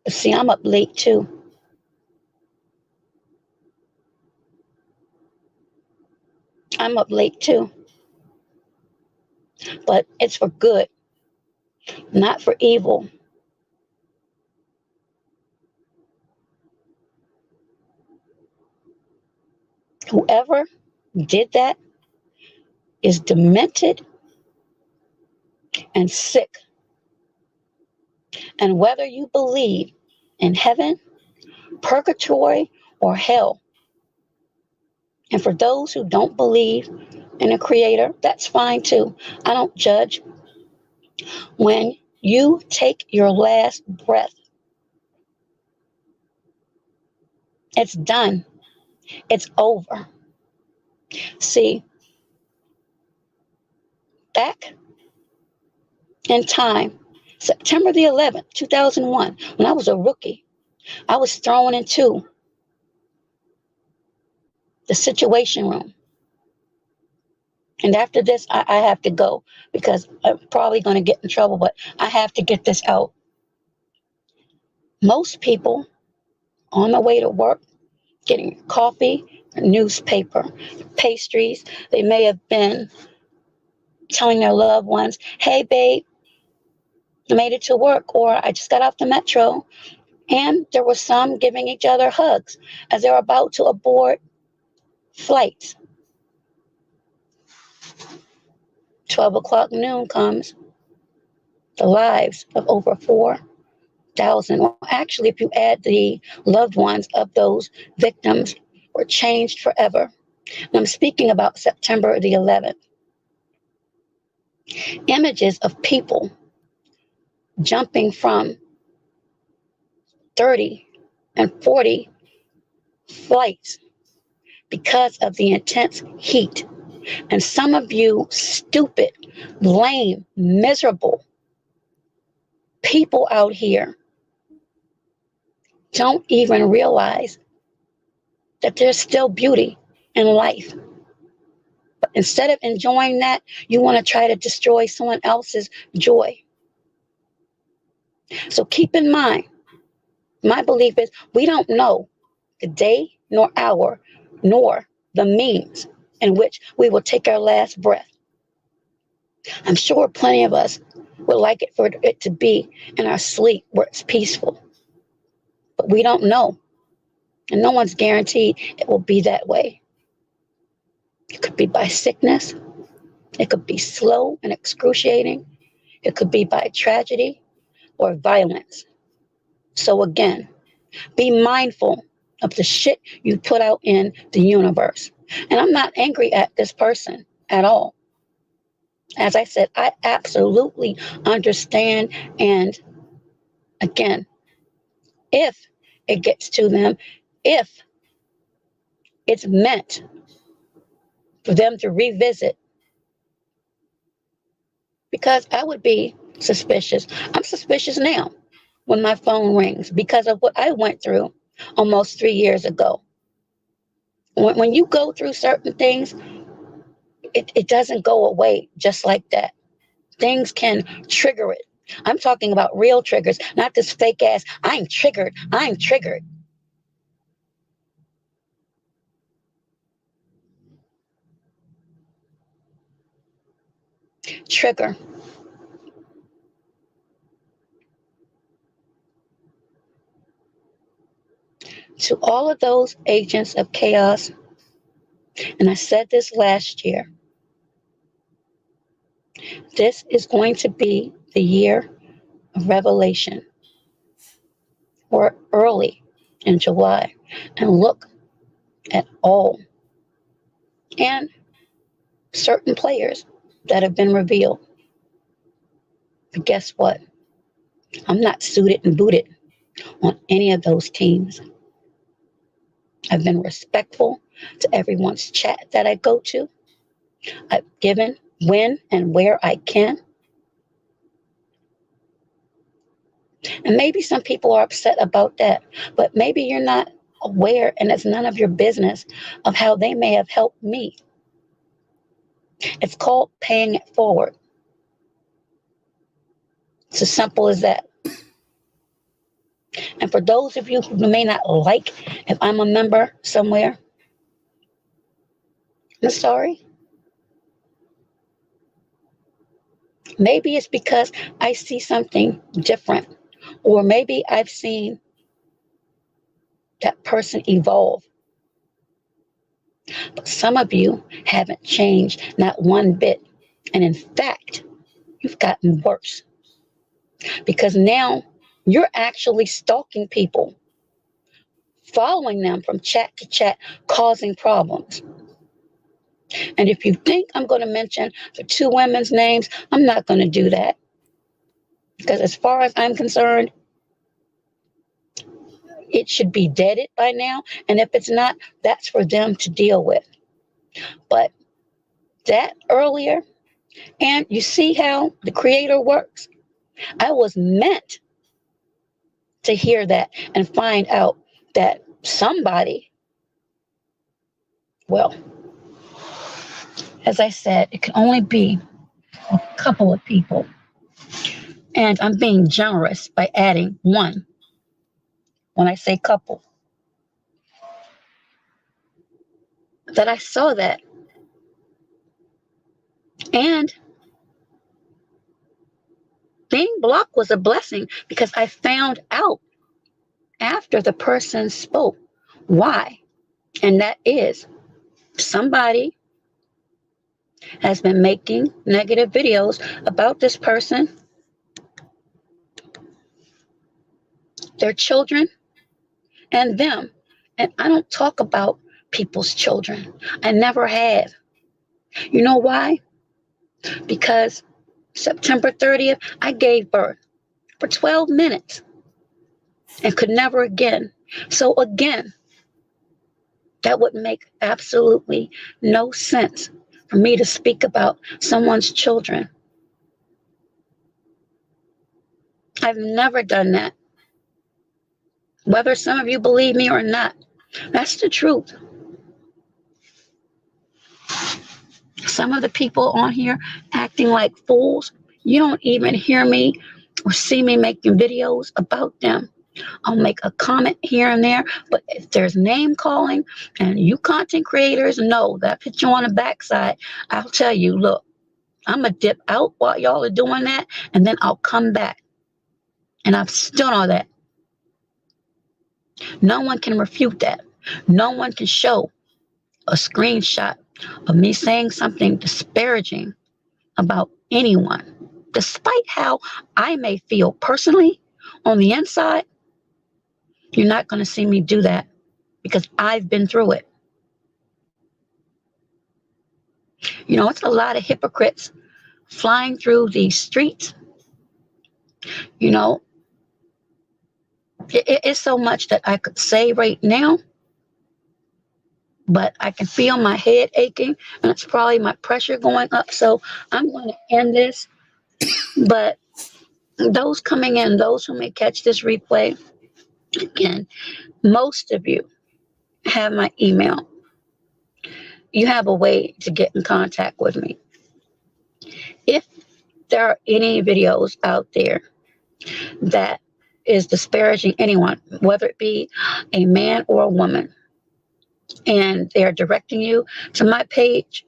See, I'm up late too. I'm up late too. But it's for good, not for evil. Whoever did that is demented and sick. And whether you believe in heaven, purgatory, or hell, and for those who don't believe in a creator, that's fine too. I don't judge. When you take your last breath, it's done. It's over. See, back in time, September the 11th, 2001, when I was a rookie, I was thrown into the Situation Room. And after this, I have to go because I'm probably going to get in trouble, but I have to get this out. Most people on the way to work, getting coffee, a newspaper, pastries, they may have been telling their loved ones, hey, babe, I made it to work, or I just got off the metro. And there were some giving each other hugs as they're about to aboard flights. 12 o'clock noon comes, the lives of over 4,000, well, actually, if you add the loved ones of those victims, were changed forever. And I'm speaking about September the 11th. Images of people jumping from 30 and 40 flights because of the intense heat. And some of you stupid, lame, miserable people out here don't even realize that there's still beauty in life. But instead of enjoying that, you want to try to destroy someone else's joy. So keep in mind, my belief is we don't know the day nor hour nor the means in which we will take our last breath. I'm sure plenty of us would like it for it to be in our sleep where it's peaceful. But we don't know. And no one's guaranteed it will be that way. It could be by sickness. It could be slow and excruciating. It could be by tragedy or violence. So again, be mindful of the shit you put out in the universe. And I'm not angry at this person at all. As I said, I absolutely understand. And again, if it gets to them, if it's meant for them to revisit, because I would be suspicious. I'm suspicious now when my phone rings because of what I went through almost 3 years ago. When you go through certain things, it doesn't go away just like that. Things can trigger it. I'm talking about real triggers, not this fake ass, I'm triggered, I'm triggered. Trigger. To all of those agents of chaos, and I said this last year, this is going to be the year of revelation. Or early in July, and look at all and certain players that have been revealed. But guess what? I'm not suited and booted on any of those teams. I've been respectful to everyone's chat that I go to. I've given when and where I can. And maybe some people are upset about that, but maybe you're not aware, and it's none of your business, of how they may have helped me. It's called paying it forward. It's as simple as that. And for those of you who may not like if I'm a member somewhere, I'm sorry. Maybe it's because I see something different, or maybe I've seen that person evolve. But some of you haven't changed, not one bit. And in fact, you've gotten worse because now you're actually stalking people, following them from chat to chat, causing problems. And if you think I'm going to mention the two women's names, I'm not going to do that. Because as far as I'm concerned, it should be deaded by now. And if it's not, that's for them to deal with. But that earlier, and you see how the creator works. I was meant to hear that and find out that somebody, well, As I said, it can only be a couple of people. And I'm being generous by adding one when I say couple. That I saw that. And being blocked was a blessing because I found out after the person spoke why. And that is somebody has been making negative videos about this person, their children, and them. And I don't talk about people's children. I never have. You know why? Because September 30th, I gave birth for 12 minutes and could never again. So, again, that would make absolutely no sense for me to speak about someone's children. I've never done that. Whether some of you believe me or not, that's the truth. Some of the people on here acting like fools, you don't even hear me or see me making videos about them. I'll make a comment here and there, but if there's name calling and you content creators know that I put you on the backside, I'll tell you, look, I'm going to dip out while y'all are doing that, and then I'll come back. And I've done all that. No one can refute that. No one can show a screenshot of me saying something disparaging about anyone, despite how I may feel personally on the inside. You're not going to see me do that because I've been through it. You know, it's a lot of hypocrites flying through these streets. You know, it's so much that I could say right now, but I can feel my head aching and it's probably my pressure going up. So I'm going to end this. But those coming in, those who may catch this replay, again, most of you have my email. You have a way to get in contact with me. If there are any videos out there that is disparaging anyone, whether it be a man or a woman, and they're directing you to my page,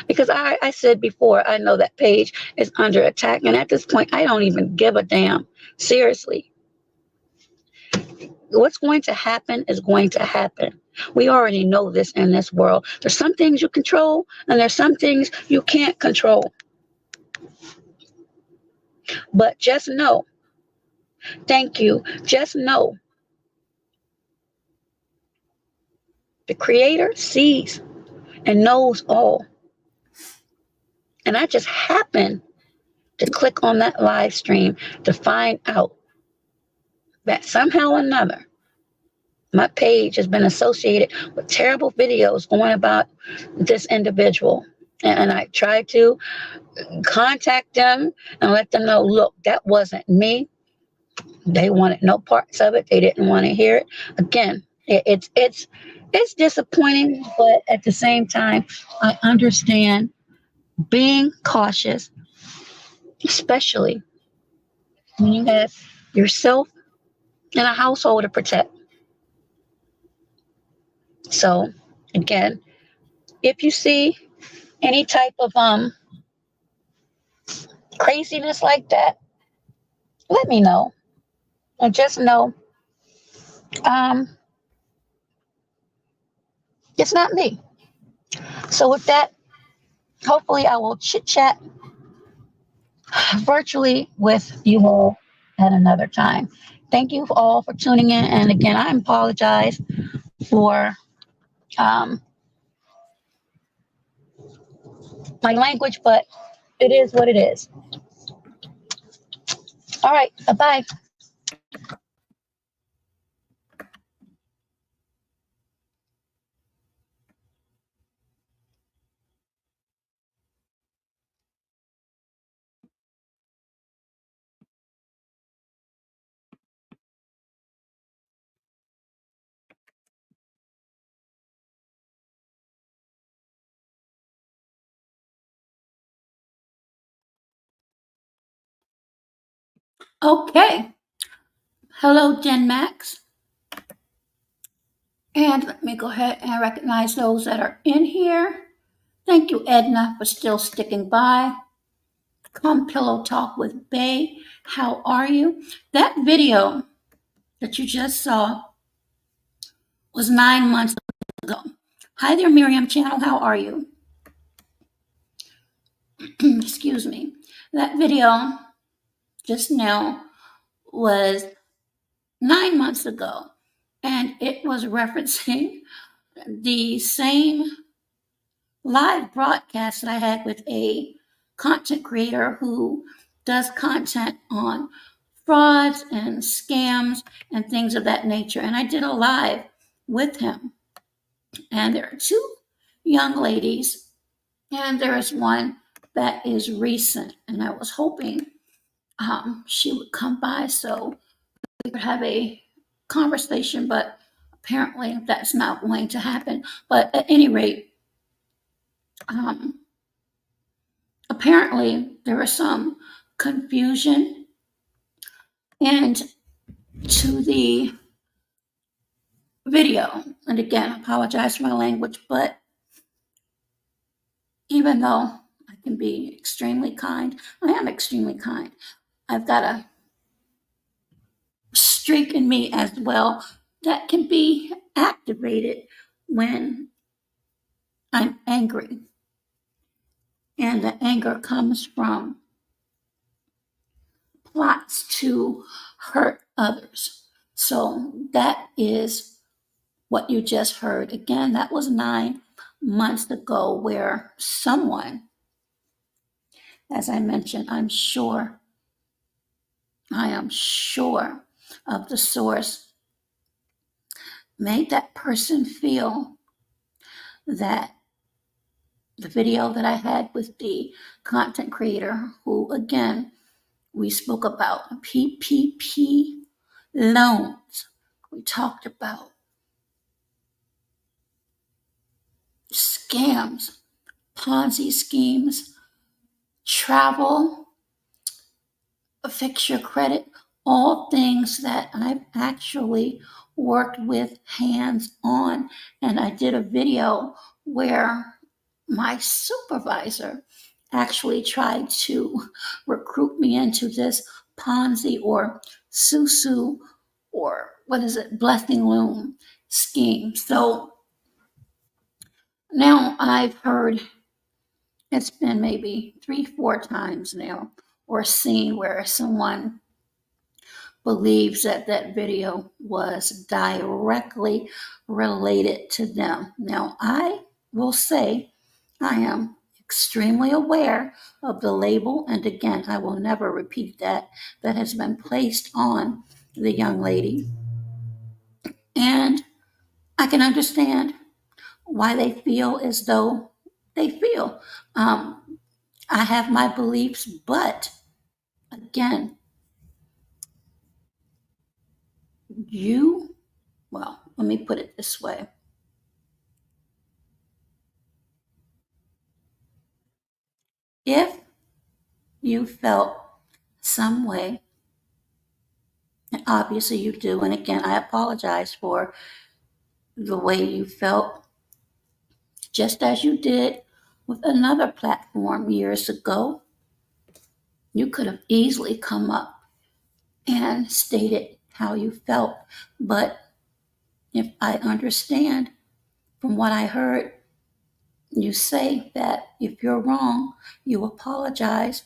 because I said before, I know that page is under attack. And at this point, I don't even give a damn. Seriously. What's going to happen is going to happen. We already know this in this world. There's some things you control, and there's some things you can't control. But just know, thank you, just know the Creator sees and knows all. And I just happened to click on that live stream to find out that somehow or another, my page has been associated with terrible videos going about this individual. And I tried to contact them and let them know, look, that wasn't me. They wanted no parts of it. They didn't want to hear it. Again, it's disappointing, but at the same time, I understand being cautious, especially when you have yourself and a household to protect. So again, if you see any type of craziness like that, let me know. And just know um it's not me. So with that, hopefully I will chit chat virtually with you all at another time. Thank you all for tuning in. And again, I apologize for um, my language, but it is what it is. All right. Bye bye. Okay. Hello, Gen Max. And let me go ahead and recognize those that are in here. Thank you, Edna, for still sticking by. Come Pillow Talk with Bay. How are you? That video that you just saw was 9 months ago. Hi there, Miriam Channel. How are you? Excuse me. That video just now was 9 months ago, and it was referencing the same live broadcast that I had with a content creator who does content on frauds and scams and things of that nature. And I did a live with him. And there are two young ladies, and there is one that is recent. And I was hoping she would come by so we could have a conversation, but apparently that's not going to happen. But at any rate, um, apparently there was some confusion and to the video. And again, I apologize for my language, but even though I can be extremely kind, I am extremely kind. I've got a streak in me as well that can be activated when I'm angry. And the anger comes from plots to hurt others. So that is what you just heard. Again, that was 9 months ago, where someone, as I mentioned, I am sure of the source, made that person feel that the video that I had with the content creator, who again, we spoke about PPP loans. We talked about scams, Ponzi schemes, travel, fix your credit, all things that I've actually worked with hands on. And I did a video where my supervisor actually tried to recruit me into this Ponzi or Susu or what is it, Blessing Loan scheme. So now I've heard, it's been maybe 3, 4 times now, or seen where someone believes that that video was directly related to them. Now, I will say I am extremely aware of the label, and again, I will never repeat that, that has been placed on the young lady. And I can understand why they feel as though they feel. I have my beliefs, but again, let me put it this way. If you felt some way, and obviously you do, and again, I apologize for the way you felt, just as you did with another platform years ago. You could have easily come up and stated how you felt, but if I understand from what I heard, you say that if you're wrong, you apologize,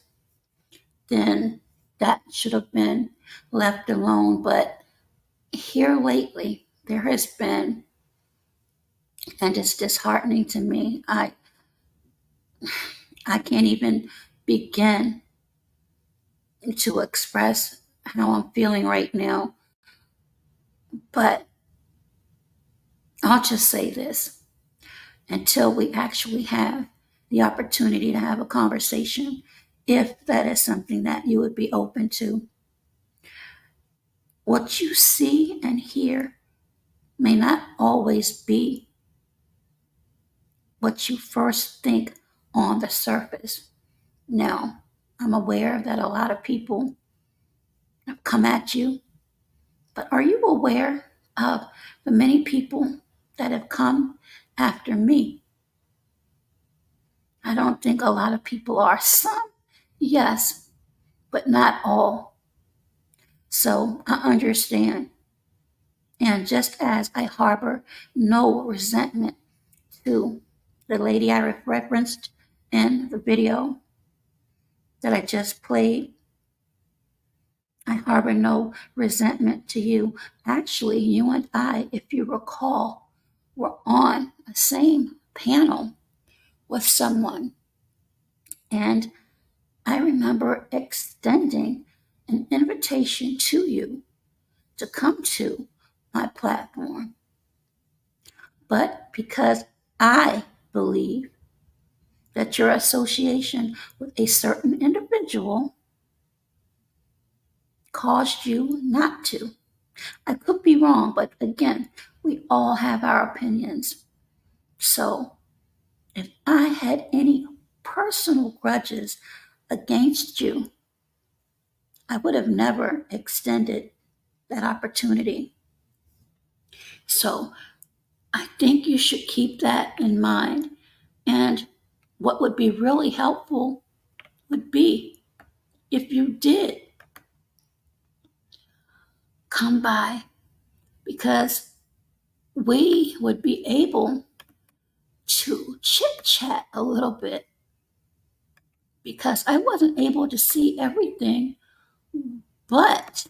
then that should have been left alone. But here lately, there has been, and it's disheartening to me. I can't even begin to express how I'm feeling right now. But I'll just say this, until we actually have the opportunity to have a conversation, if that is something that you would be open to, what you see and hear may not always be what you first think on the surface. Now, I'm aware that a lot of people come at you. But are you aware of the many people that have come after me? I don't think a lot of people are. Some, yes, but not all. So I understand. And just as I harbor no resentment to the lady I referenced in the video that I just played, I harbor no resentment to you. Actually, you and I, if you recall, were on the same panel with someone. And I remember extending an invitation to you to come to my platform. But because I believe that your association with a certain individual caused you not to. I could be wrong, but again, we all have our opinions. So if I had any personal grudges against you, I would have never extended that opportunity. So I think you should keep that in mind. And what would be really helpful would be if you did come by, because we would be able to chit chat a little bit, because I wasn't able to see everything, but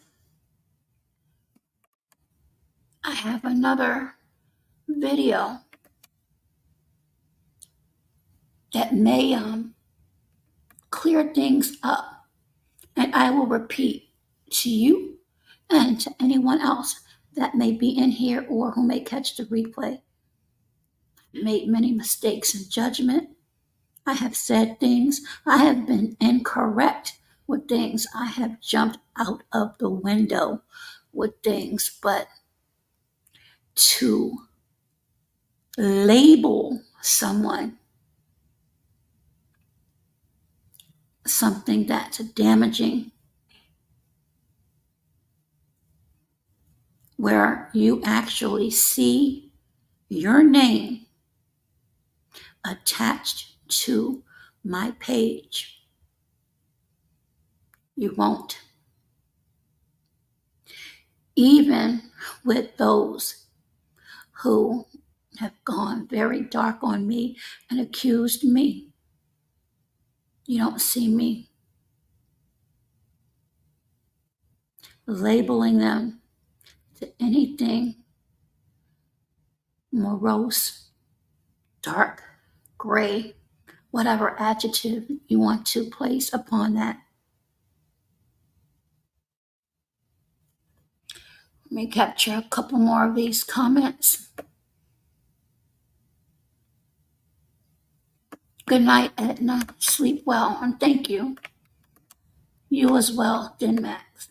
I have another video that may clear things up. And I will repeat to you and to anyone else that may be in here or who may catch the replay. I made many mistakes in judgment. I have said things. I have been incorrect with things. I have jumped out of the window with things. But to label someone something that's damaging, where you actually see your name attached to my page, you won't. Even with those who have gone very dark on me and accused me, you don't see me labeling them to anything morose, dark, gray, whatever adjective you want to place upon that. Let me capture a couple more of these comments. Good night, Edna. Sleep well, and thank you. You as well, Denmax.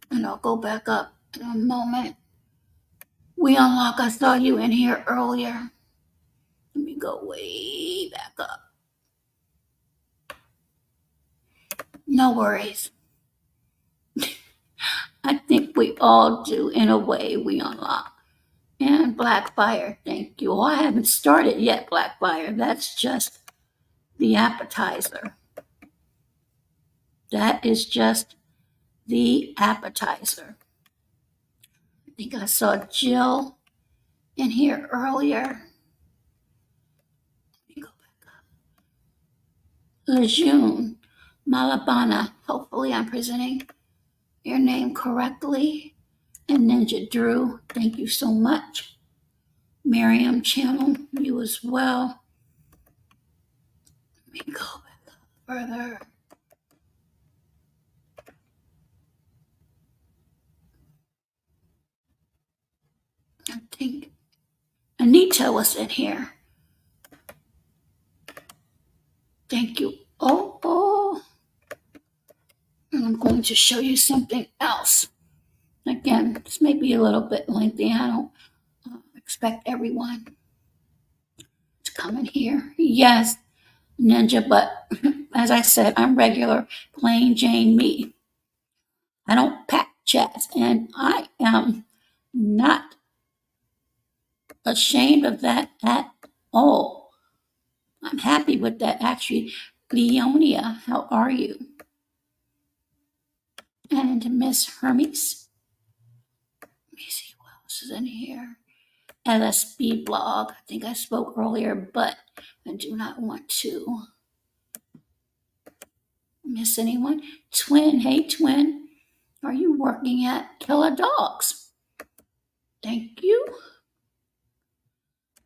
And I'll go back up in a moment. We Unlock, I saw you in here earlier. Let me go way back up. No worries. I think we all do in a way, We Unlock. And Blackfire, thank you. Oh, I haven't started yet, Blackfire. That's just the appetizer. That is just the appetizer. I think I saw Jill in here earlier. Let me go back up. Lejeune Malabana. Hopefully I'm presenting your name correctly. And Ninja Drew, thank you so much. Miriam Channel, you as well. Let me go back up further. I think Anita was in here. Thank you. Oh. And I'm going to show you something else. Again, this may be a little bit lengthy. I don't expect everyone to come in here. Yes, Ninja, but as I said, I'm regular, plain Jane me. I don't pack chats, and I am not ashamed of that at all. I'm happy with that, actually. Leonia, how are you? And Miss Hermes. Let me see what else is in here. LSB blog. I think I spoke earlier, but I do not want to miss anyone. Twin, hey Twin, are you working at Killer Dogs? Thank you.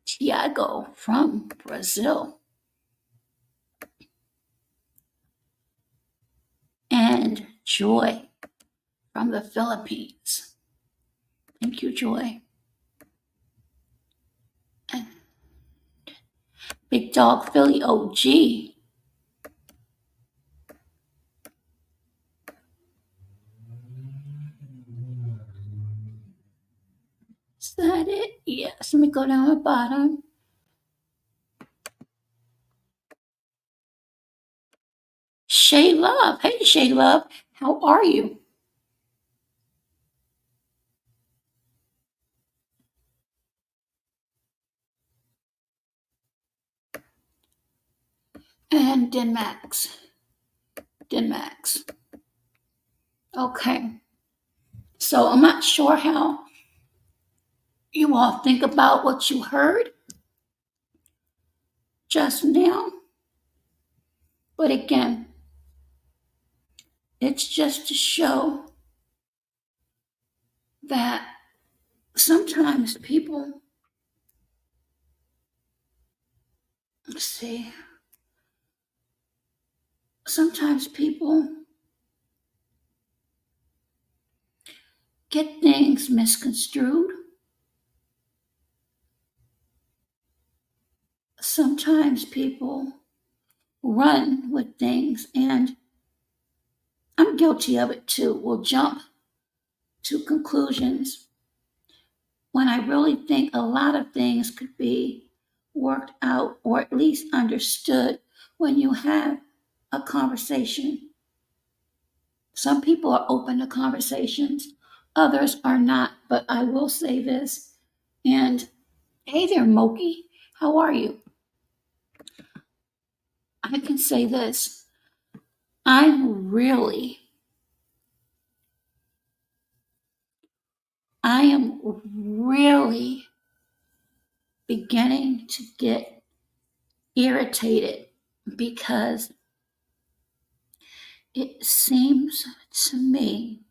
Tiago from Brazil. And Joy from the Philippines. Thank you, Joy. And Big Dog Philly OG. Is that it? Yes, let me go down the bottom. Shay Love. Hey, Shay Love. How are you? And Denmax. Denmax. Okay. So I'm not sure how you all think about what you heard just now. But again, it's just to show that sometimes people, let's see, sometimes people get things misconstrued. Sometimes people run with things, and I'm guilty of it too. Will jump to conclusions when I really think a lot of things could be worked out or at least understood when you have a conversation. Some people are open to conversations, others are not, but I will say this. And hey there, Moki, how are you? I can say this. I'm I am really beginning to get irritated because it seems to me,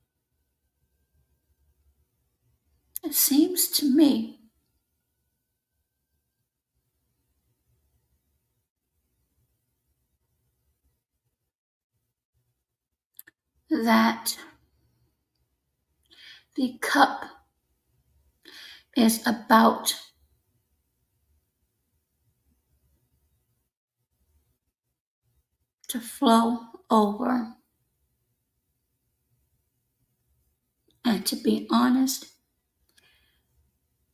it seems to me that the cup is about to flow over. And to be honest,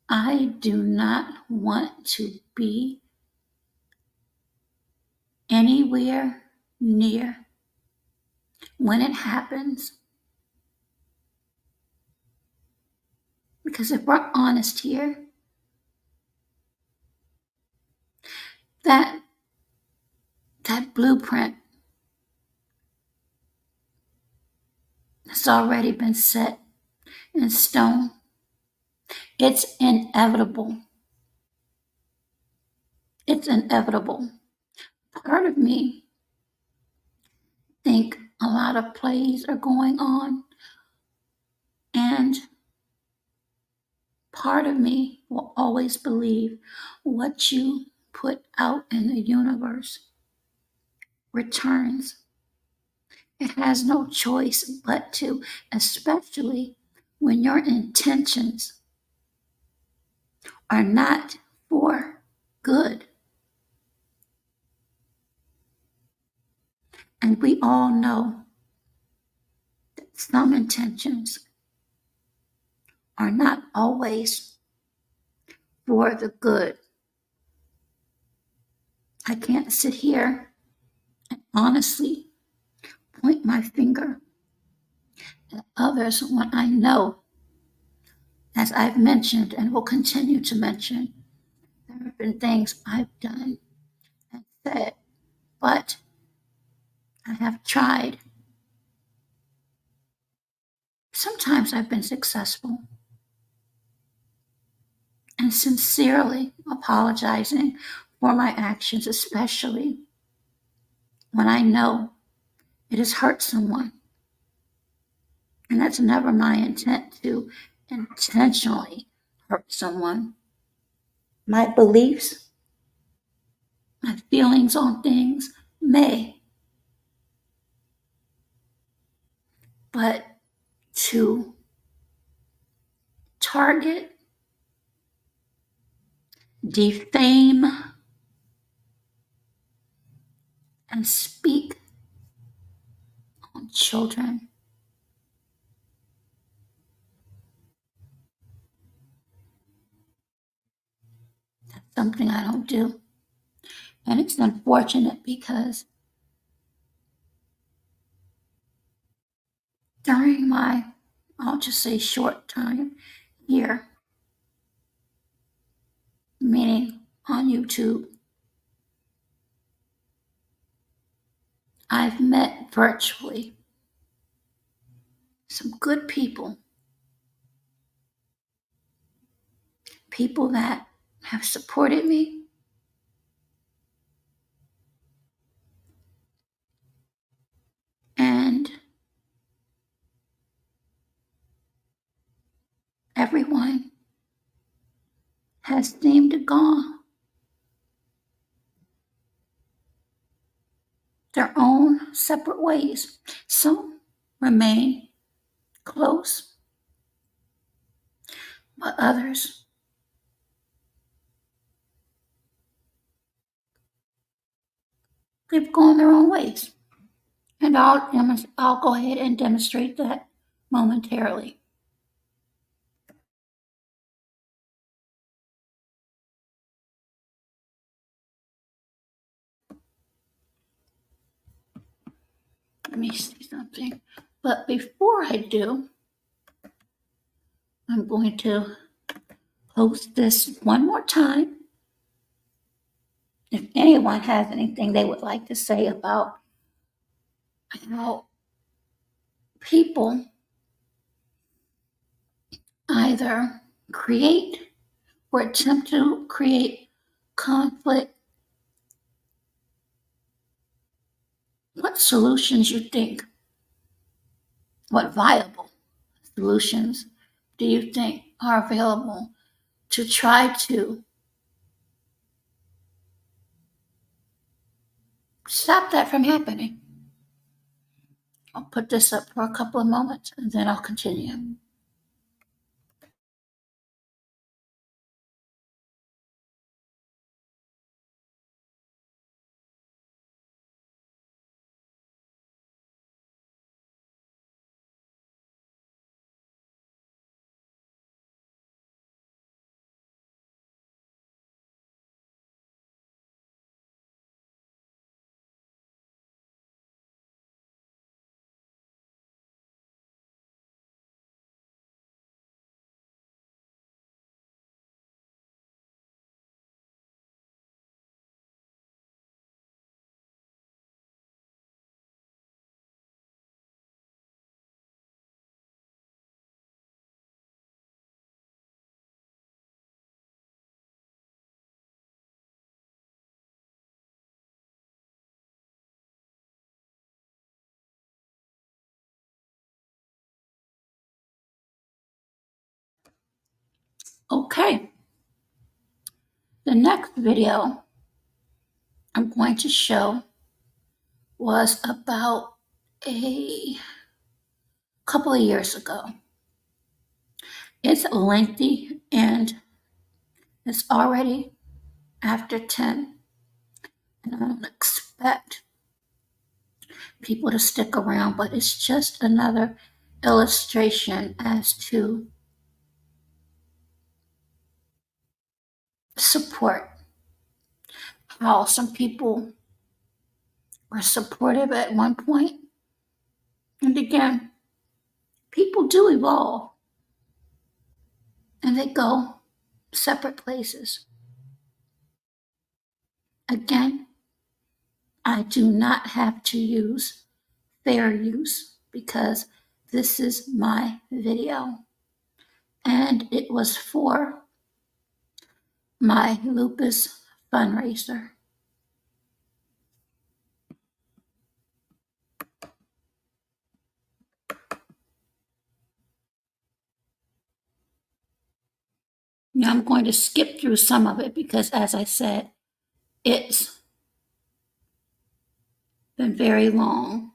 I do not want to be anywhere near when it happens. Because if we're honest here, that that blueprint has already been set in stone. It's inevitable. It's inevitable. Part of me think a lot of plays are going on, and part of me will always believe what you put out in the universe returns. It has no choice but to, especially when your intentions are not for good. And we all know that some intentions are not always for the good. I can't sit here and honestly point my finger and others when I know, as I've mentioned and will continue to mention, there have been things I've done and said, but I have tried. Sometimes I've been successful and sincerely apologizing for my actions, especially when I know it has hurt someone. And that's never my intent to intentionally hurt someone. My beliefs, my feelings on things may, but to target, defame, and speak on children, that's something I don't do. And it's unfortunate because during my, I'll just say short time here, meaning on YouTube, I've met virtually some good people, people that have supported me, and everyone has seemed to go their own separate ways. Some remain close, but others they've gone their own ways. And I'll go ahead and demonstrate that momentarily. Let me see something. But before I do, I'm going to post this one more time. If anyone has anything they would like to say about how people either create or attempt to create conflict, what solutions you think, what viable solutions do you think are available to try to stop that from happening? I'll put this up for a couple of moments and then I'll continue. Okay, the next video I'm going to show was about a couple of years ago. It's lengthy and it's already after 10, and I don't expect people to stick around, but it's just another illustration as to support, how some people were supportive at one point, and again, people do evolve and they go separate places. Again, I do not have to use fair use because this is my video and it was for my lupus fundraiser. Now I'm going to skip through some of it because, as I said, it's been very long.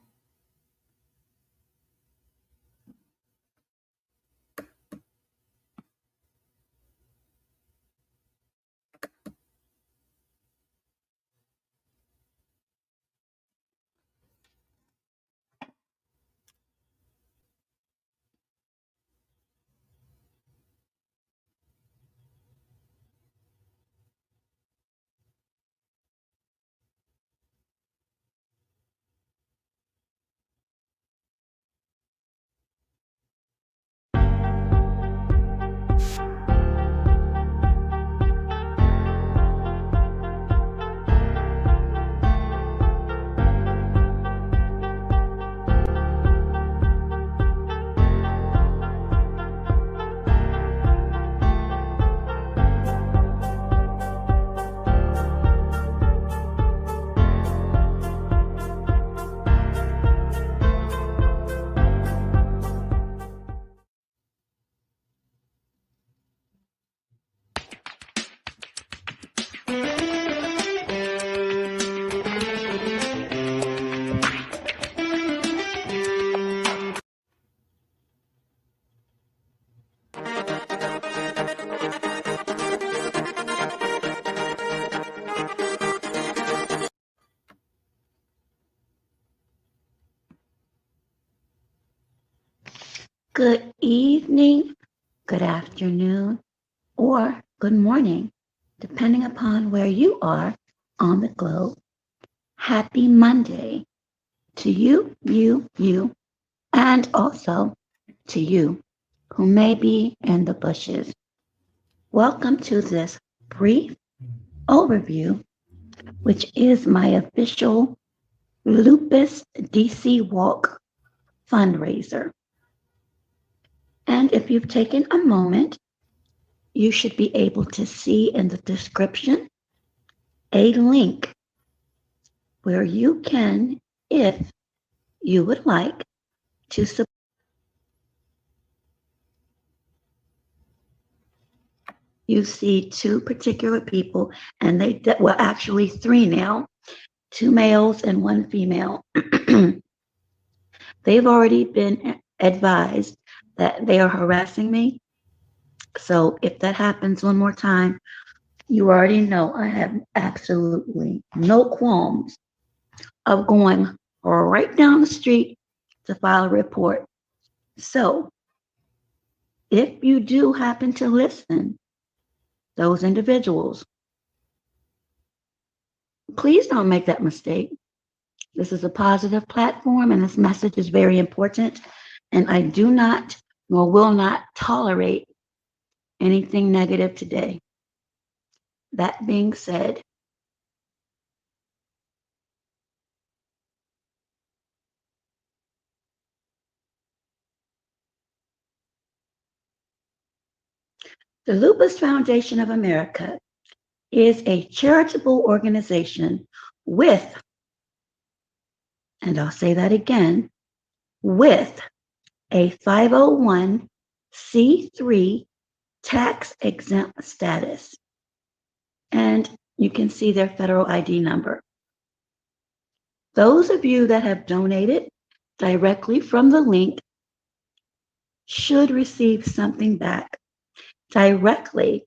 Good evening, good afternoon, or good morning, depending upon where you are on the globe. Happy Monday to you, and also to you who may be in the bushes. Welcome to this brief overview, which is my official Lupus DC Walk fundraiser. And if you've taken a moment, you should be able to see in the description a link where you can, if you would like, to support. You see two particular people, and well, actually three now, two males and one female. They've already been advised that they are harassing me. So if that happens one more time, you already know I have absolutely no qualms of going right down the street to file a report. So if you do happen to listen, those individuals, please don't make that mistake. This is a positive platform and this message is very important. And I do not nor will not tolerate anything negative today. That being said, the Lupus Foundation of America is a charitable organization with, and I'll say that again, with a 501c3 tax exempt status. And you can see their federal ID number. Those of you that have donated directly from the link should receive something back directly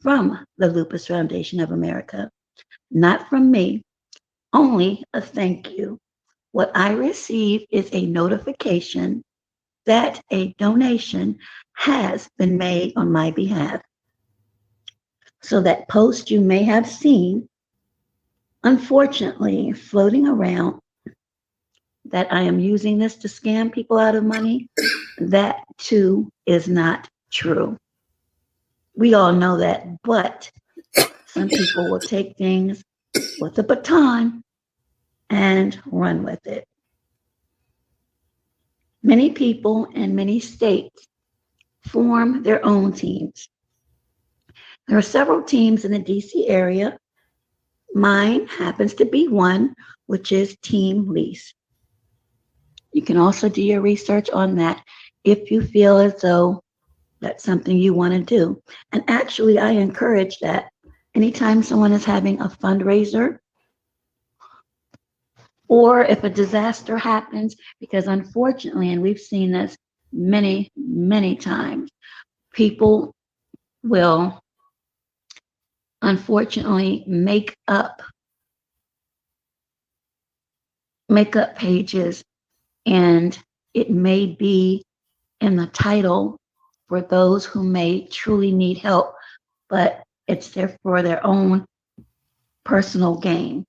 from the Lupus Foundation of America, not from me, only a thank you. What I receive is a notification that a donation has been made on my behalf. So that post you may have seen, unfortunately, floating around, that I am using this to scam people out of money, That too is not true. We all know that, but some people will take things with a baton and run with it. Many people in many states form their own teams. There are several teams in the DC area. Mine happens to be one, which is Team Lease. You can also do your research on that if you feel as though that's something you want to do. And actually, I encourage that anytime someone is having a fundraiser or if a disaster happens, because unfortunately, and we've seen this many, many times, people will unfortunately make up pages, and it may be in the title for those who may truly need help, but it's there for their own personal gain.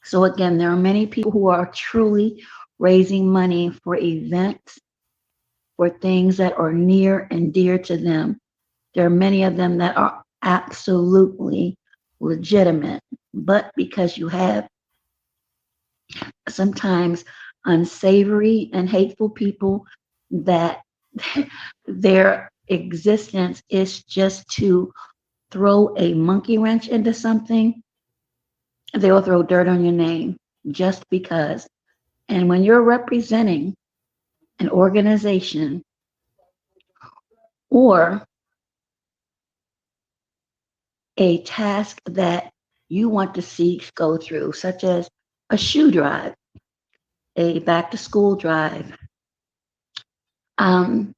So again, there are many people who are truly raising money for events, for things that are near and dear to them. There are many of them that are absolutely legitimate, but because you have sometimes unsavory and hateful people that their existence is just to throw a monkey wrench into something, they will throw dirt on your name just because. And when you're representing an organization or a task that you want to see go through, such as a shoe drive, a back to school drive, um,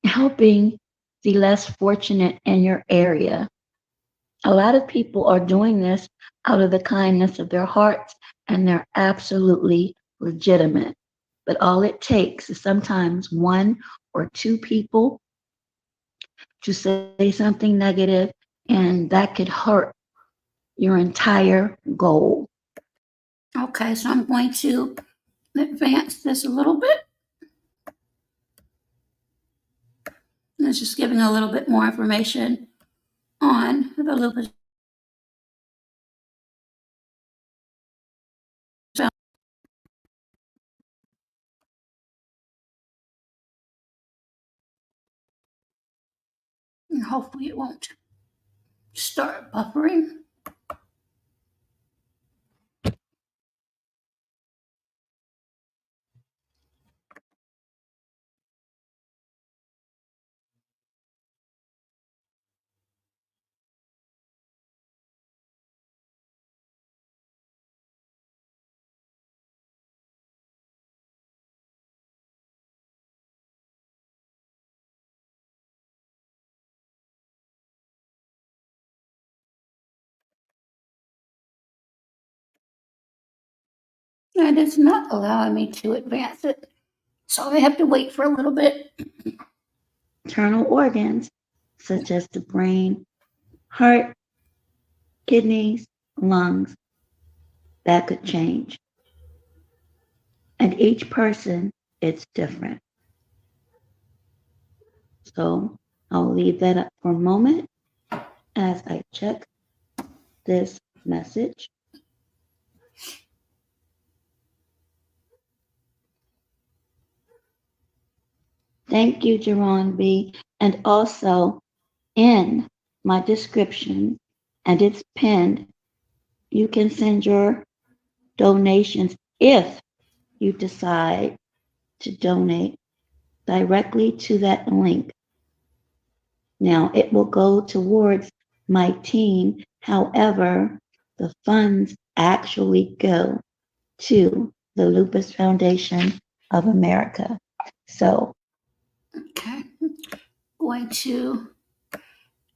helping the less fortunate in your area. A lot of people are doing this out of the kindness of their hearts, and they're absolutely legitimate. But all it takes is sometimes one or two people to say something negative, and that could hurt your entire goal. Okay, so I'm going to advance this a little bit. It's just giving a little bit more information on the lupus. And hopefully it won't start buffering. And it's not allowing me to advance it. So I have to wait for a little bit. Internal organs, such as the brain, heart, kidneys, lungs, that could change. And each person, it's different. So I'll leave that up for a moment as I check this message. Thank you, Jerron B. And also in my description, and it's pinned, you can send your donations if you decide to donate directly to that link. Now, it will go towards my team. However, the funds actually go to the Lupus Foundation of America. So, Okay, going to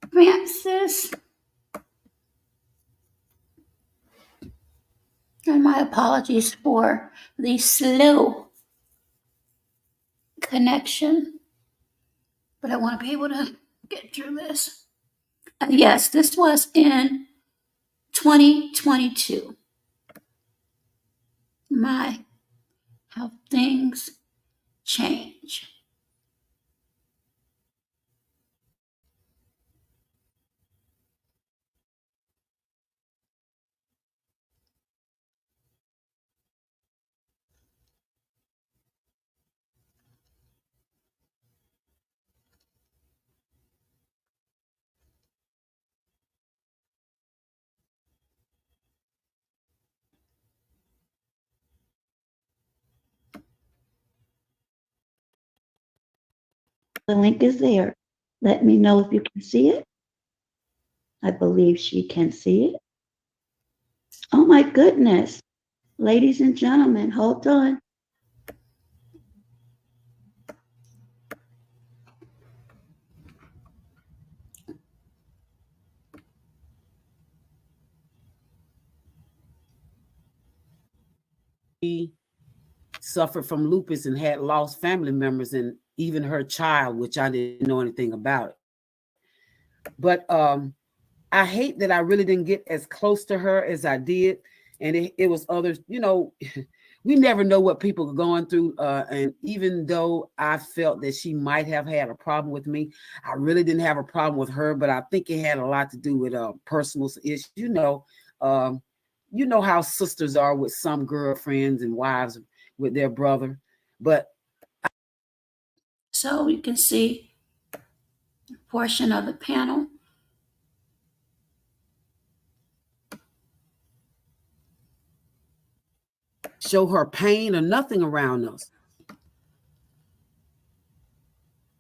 advance this. And my apologies for the slow connection, but I want to be able to get through this. Yes, this was in 2022. My, how things change. The link is there. Let me know if you can see it. I believe she can see it. Oh my goodness. Ladies and gentlemen, hold on. She suffered from lupus and had lost family members and even her child, which I didn't know anything about. But I hate that I really didn't get as close to her as I did. And it was others, we never know what people are going through. And even though I felt that she might have had a problem with me, I really didn't have a problem with her. But I think it had a lot to do with personal issues. You know how sisters are with some girlfriends and wives with their brother. But So you can see a portion of the panel. show her pain or nothing around us.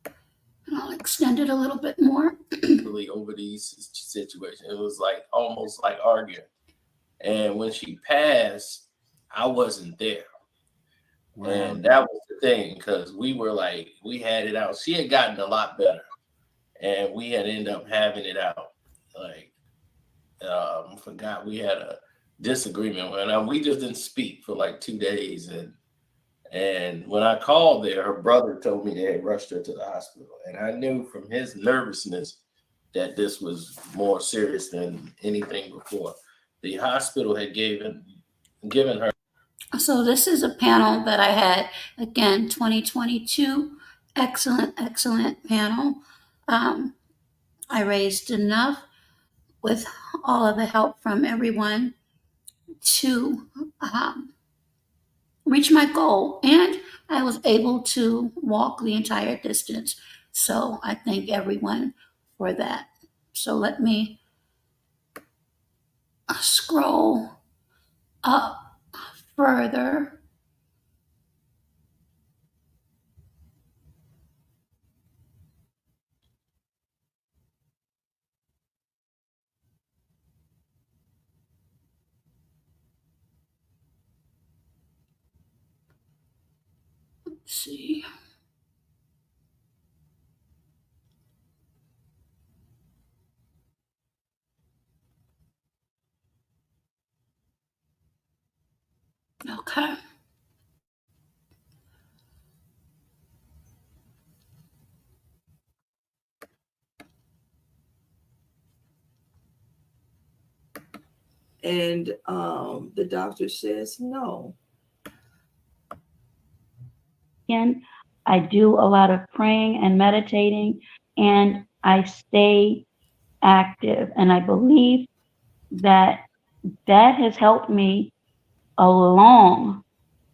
And I'll extend it a little bit more. Really over these situations. It was like almost like arguing. And when she passed, I wasn't there. Wow. And that was the thing, because we had it out. She had gotten a lot better, and we had ended up having it out. Forgot we had a disagreement, and we just didn't speak for like 2 days. And when I called there, her brother told me they had rushed her to the hospital, and I knew from his nervousness that this was more serious than anything before. The hospital had given her. So this is a panel that I had, again, 2022. Excellent, excellent panel. I raised enough with all of the help from everyone to reach my goal. And I was able to walk the entire distance. So I thank everyone for that. So let me scroll up further. Let's see. Okay. And the doctor says no. Again, I do a lot of praying and meditating, and I stay active. And I believe that has helped me a long,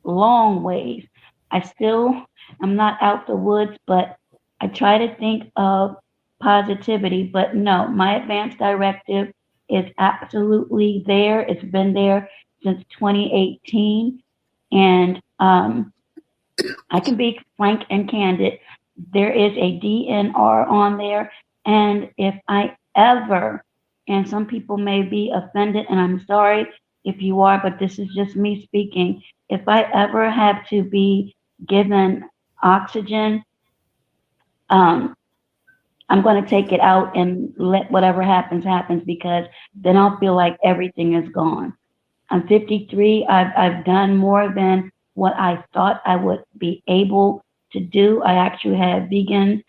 long ways. I still am not out the woods, but I try to think of positivity. But no, my advance directive is absolutely there. It's been there since 2018. And I can be frank and candid. There is a DNR on there. And if I ever, and some people may be offended, and I'm sorry if you are, but this is just me speaking. If I ever have to be given oxygen, I'm going to take it out and let whatever happens, because then I'll feel like everything is gone. I'm 53. I've done more than what I thought I would be able to do. I actually have vegan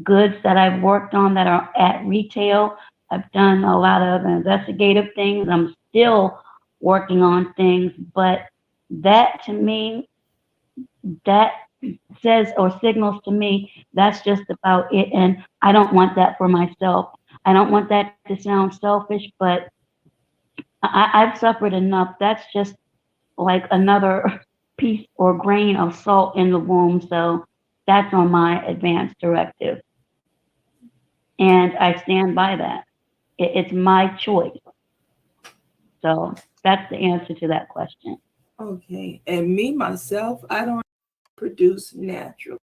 goods that I've worked on that are at retail. I've done a lot of investigative things. I'm still working on things, but that to me, that says or signals to me that's just about it. And I don't want that for myself. I don't want that to sound selfish, but I've suffered enough. That's just like another piece or grain of salt in the wound. So that's on my advance directive. And I stand by that. It's my choice. So that's the answer to that question. Okay. And me, myself, I don't produce natural.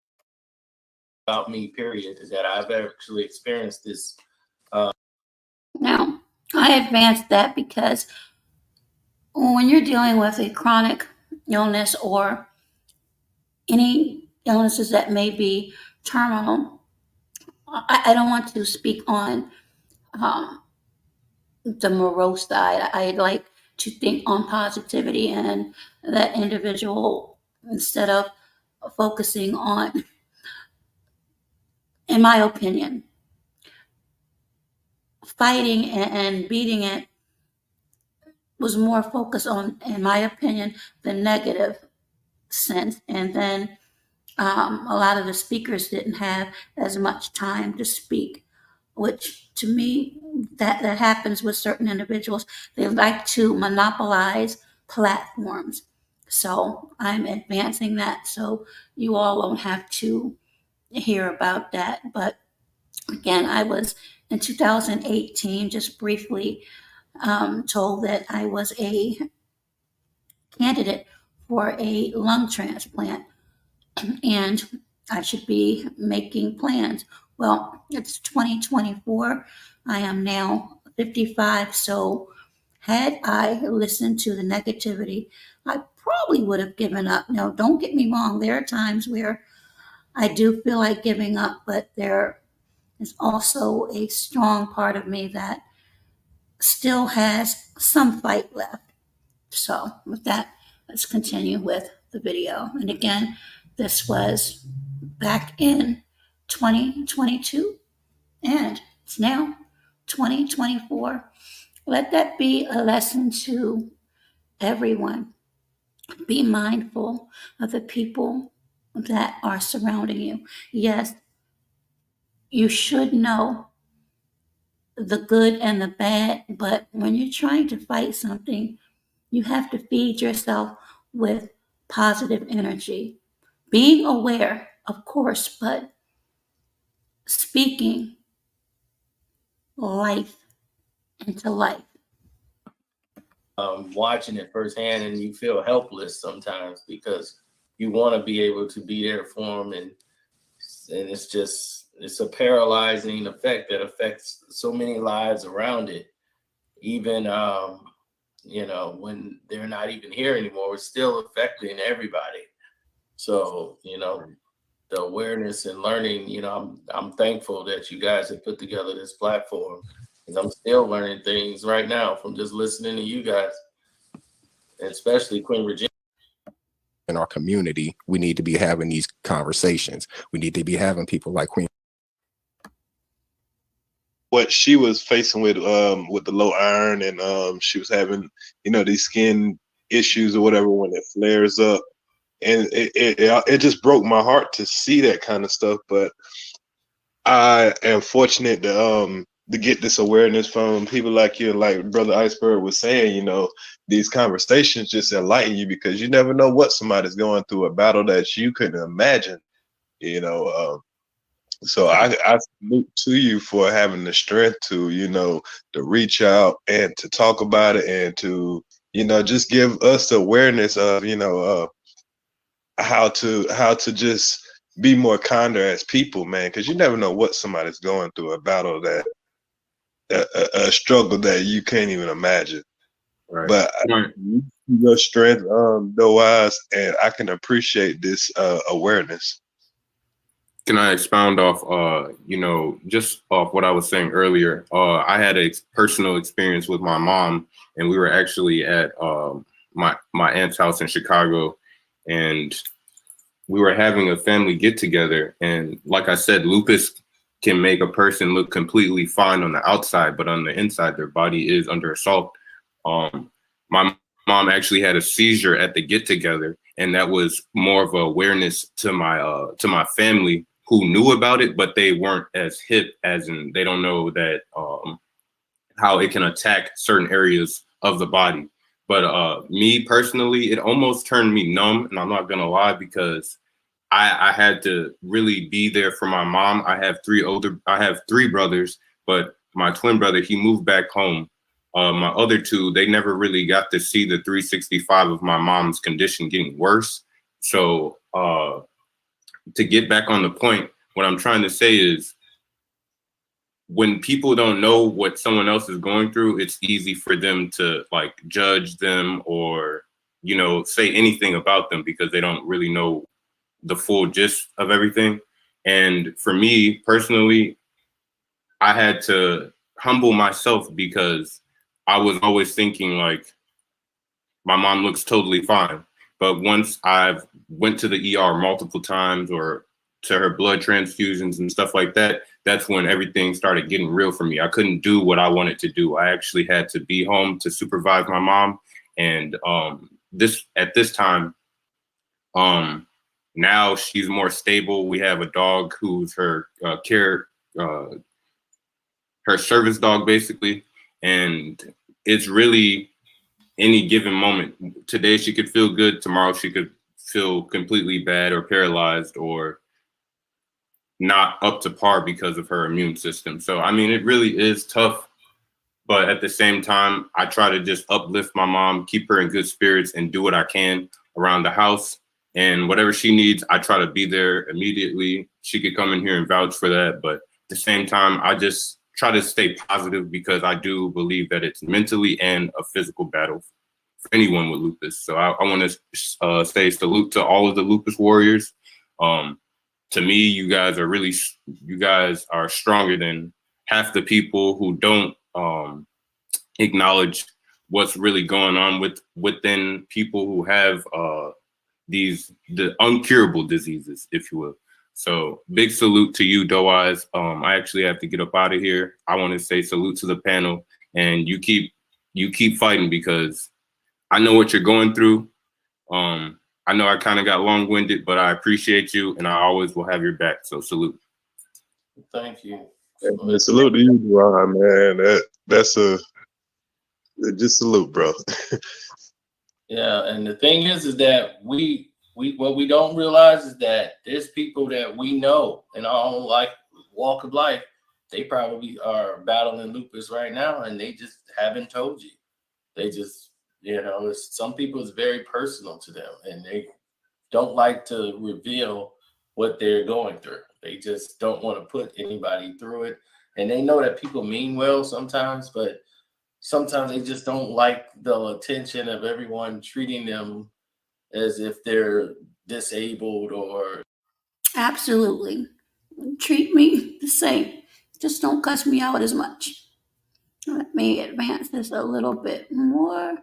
about me, period, is that I've actually experienced this. Now, I advanced that because when you're dealing with a chronic illness or any illnesses that may be terminal, I don't want to speak on the morose side. I like to think on positivity and that individual instead of focusing on, in my opinion, fighting and beating it was more focused on, in my opinion, the negative sense. And then a lot of the speakers didn't have as much time to speak, which to me, that happens with certain individuals. They like to monopolize platforms. So I'm advancing that so you all won't have to hear about that. But again, I was in 2018, just briefly told that I was a candidate for a lung transplant and I should be making plans. Well, it's 2024. I am now 55. So, had I listened to the negativity, I probably would have given up. Now, don't get me wrong. There are times where I do feel like giving up, but there is also a strong part of me that still has some fight left. So, with that, let's continue with the video. And again, this was back in 2022, and it's now 2024. Let that be a lesson to everyone. Be mindful of the people that are surrounding you. Yes, you should know the good and the bad, but when you're trying to fight something, you have to feed yourself with positive energy. Being aware, of course, but speaking life into life. Watching it firsthand, and you feel helpless sometimes because you want to be able to be there for them, and it's a paralyzing effect that affects so many lives around it. Even when they're not even here anymore, it's still affecting everybody. So the awareness and learning, I'm thankful that you guys have put together this platform, because I'm still learning things right now from just listening to you guys, and especially Queen Regina. In our community, we need to be having these conversations. We need to be having people like Queen. What she was facing with the low iron, and she was having, these skin issues or whatever when it flares up. And it just broke my heart to see that kind of stuff. But I am fortunate to get this awareness from people like you, and like Brother Iceberg was saying, these conversations just enlighten you, because you never know what somebody's going through, a battle that you couldn't imagine, so I salute to you for having the strength to, to reach out and to talk about it, and to, just give us the awareness of, how to just be more kinder as people, man, because you never know what somebody's going through, a battle that a struggle that you can't even imagine. Right. But your strength, Doaz, and I can appreciate this awareness. Can I expound off, just off what I was saying earlier? I had a personal experience with my mom, and we were actually at my aunt's house in Chicago, and we were having a family get together. And like I said, lupus can make a person look completely fine on the outside, but on the inside, their body is under assault. My mom actually had a seizure at the get together, and that was more of an awareness to my family, who knew about it, but they weren't as hip, as in they don't know that how it can attack certain areas of the body. But me personally, it almost turned me numb, and I'm not gonna lie, because I had to really be there for my mom. I have three brothers, but my twin brother, he moved back home. My other two, they never really got to see the 365 of my mom's condition getting worse. So to get back on the point, what I'm trying to say is, when people don't know what someone else is going through, it's easy for them to like judge them or, you know, say anything about them because they don't really know the full gist of everything. And for me personally, I had to humble myself because I was always thinking like, my mom looks totally fine. But once I've went to the ER multiple times or to her blood transfusions and stuff like that, that's when everything started getting real for me. I couldn't do what I wanted to do. I actually had to be home to supervise my mom. And at this time, now she's more stable. We have a dog who's her her service dog, basically. And it's really any given moment. Today she could feel good. Tomorrow she could feel completely bad or paralyzed or not up to par because of her immune system. So, I mean, it really is tough. But at the same time, I try to just uplift my mom, keep her in good spirits, and do what I can around the house. And whatever she needs, I try to be there immediately. She could come in here and vouch for that. But at the same time, I just try to stay positive because I do believe that it's mentally and a physical battle for anyone with lupus. So I want to say salute to all of the lupus warriors. To me, you guys are stronger than half the people who don't acknowledge what's really going on within people who have the uncurable diseases, if you will. So big salute to you, Doe Eyes. I actually have to get up out of here. I want to say salute to the panel, and you keep fighting because I know what you're going through. I know I kind of got long-winded, but I appreciate you, and I always will have your back. So salute. Thank you. And salute to you, Ron, man. That's just salute, bro. Yeah, and the thing is that what we don't realize is that there's people that we know in our own walk of life, they probably are battling lupus right now, and they just haven't told you. They just, some people it's very personal to them, and they don't like to reveal what they're going through. They just don't want to put anybody through it. And they know that people mean well sometimes, but sometimes they just don't like the attention of everyone treating them as if they're disabled or. Absolutely. Treat me the same. Just don't cuss me out as much. Let me advance this a little bit more.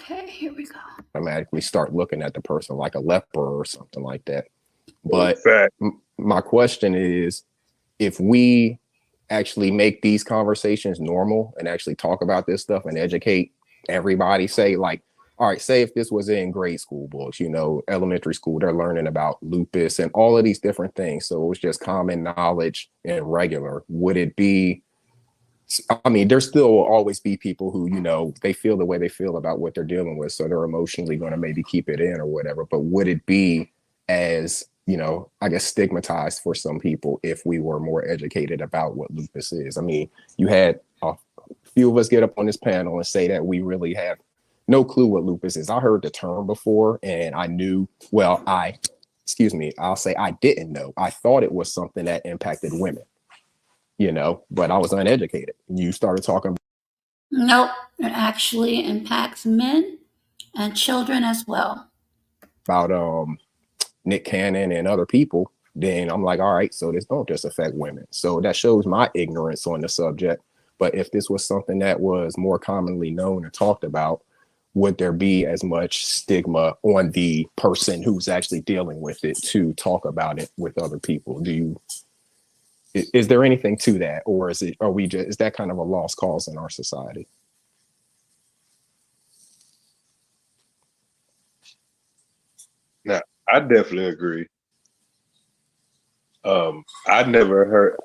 Okay, here we go. Automatically start looking at the person like a leper or something like that. But my question is, if we actually make these conversations normal and actually talk about this stuff and educate everybody, say like, all right, say if this was in grade school books, elementary school, they're learning about lupus and all of these different things. So it was just common knowledge and regular. Would it be, I mean, there still will always be people who, they feel the way they feel about what they're dealing with. So they're emotionally going to maybe keep it in or whatever. But would it be as, I guess, stigmatized for some people if we were more educated about what lupus is? I mean, you had a few of us get up on this panel and say that we really have no clue what lupus is. I heard the term before and I knew, I'll say I didn't know. I thought it was something that impacted women, but I was uneducated. You started talking. Nope, it actually impacts men and children as well. About Nick Cannon and other people, then I'm like, all right, so this don't just affect women. So that shows my ignorance on the subject. But if this was something that was more commonly known and talked about, would there be as much stigma on the person who's actually dealing with it to talk about it with other people? Is there anything to that, or is that kind of a lost cause in our society? Now, I definitely agree. I never heard.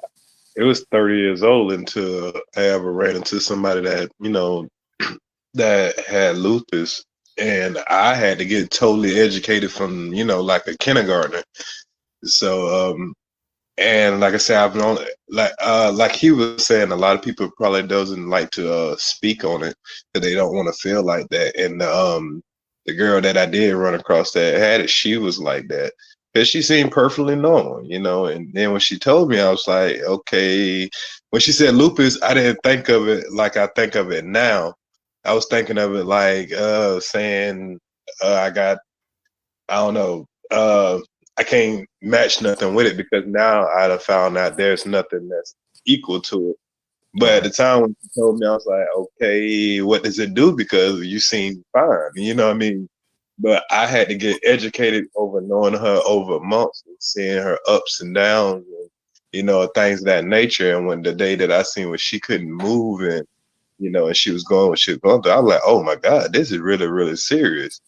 It was 30 years old until I ever ran into somebody that that had lupus, and I had to get totally educated from like a kindergartner. So and like I said, I've known like he was saying, a lot of people probably doesn't like to speak on it because they don't want to feel like that. And the girl that I did run across that had it, she was like that. Because she seemed perfectly normal, you know. And then when she told me, I was like, okay. When she said lupus, I didn't think of it like I think of it now. I was thinking of it like saying I don't know, I can't match nothing with it, because now I'd have found out there's nothing that's equal to it. But at the time when she told me, I was like, okay, what does it do? Because you seem fine, you know what I mean? But I had to get educated over knowing her over months and seeing her ups and downs and, you know, things of that nature. And when the day that I seen when she couldn't move and, you know, and she was going what she was going through, I was like, oh my God, this is really, really serious.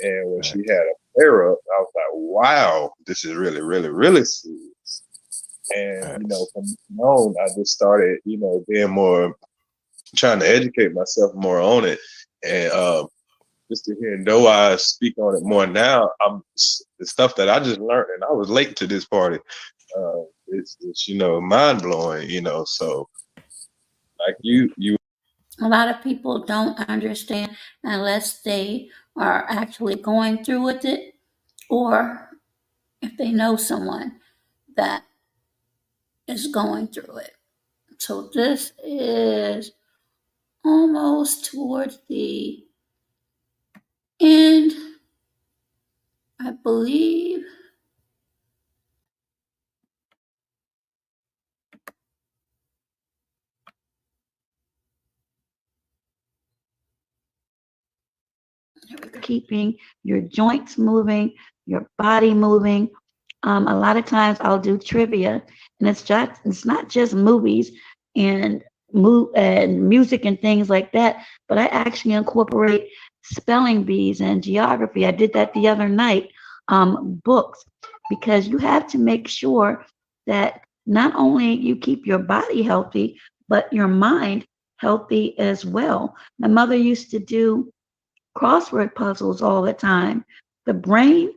And when she had a flare up, I was like, wow, this is really, really, really serious. And, you know, from on, I just started, you know, being more, trying to educate myself more on it. And just to hear Noah speak on it more now, the stuff that I just learned, and I was late to this party, it's you know, mind blowing, you know. So like you A lot of people don't understand unless they are actually going through with it, or if they know someone that is going through it. So this is almost towards the end, I believe. Keeping your joints moving, your body moving. A lot of times I'll do trivia, and it's not just movies and music and things like that, but I actually incorporate spelling bees and geography. I did that the other night. Books, because you have to make sure that not only you keep your body healthy, but your mind healthy as well. My mother used to do crossword puzzles all the time. The brain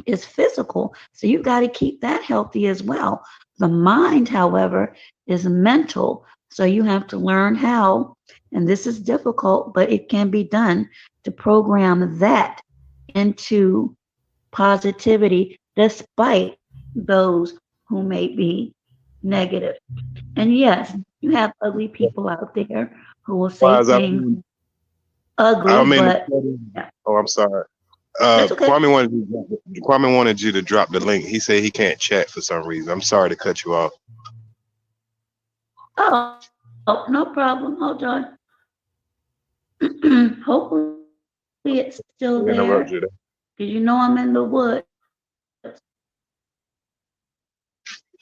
is physical, so you got to keep that healthy as well. The mind, however, is mental, so you have to learn how, and this is difficult, but it can be done, to program that into positivity despite those who may be negative. And yes, you have ugly people out there who will say things ugly, but oh, I'm sorry. that's okay. Kwame wanted you to drop the link. He said he can't chat for some reason. I'm sorry to cut you off. Oh, no problem. Hold on. Hopefully it's still there. Because you know I'm in the woods.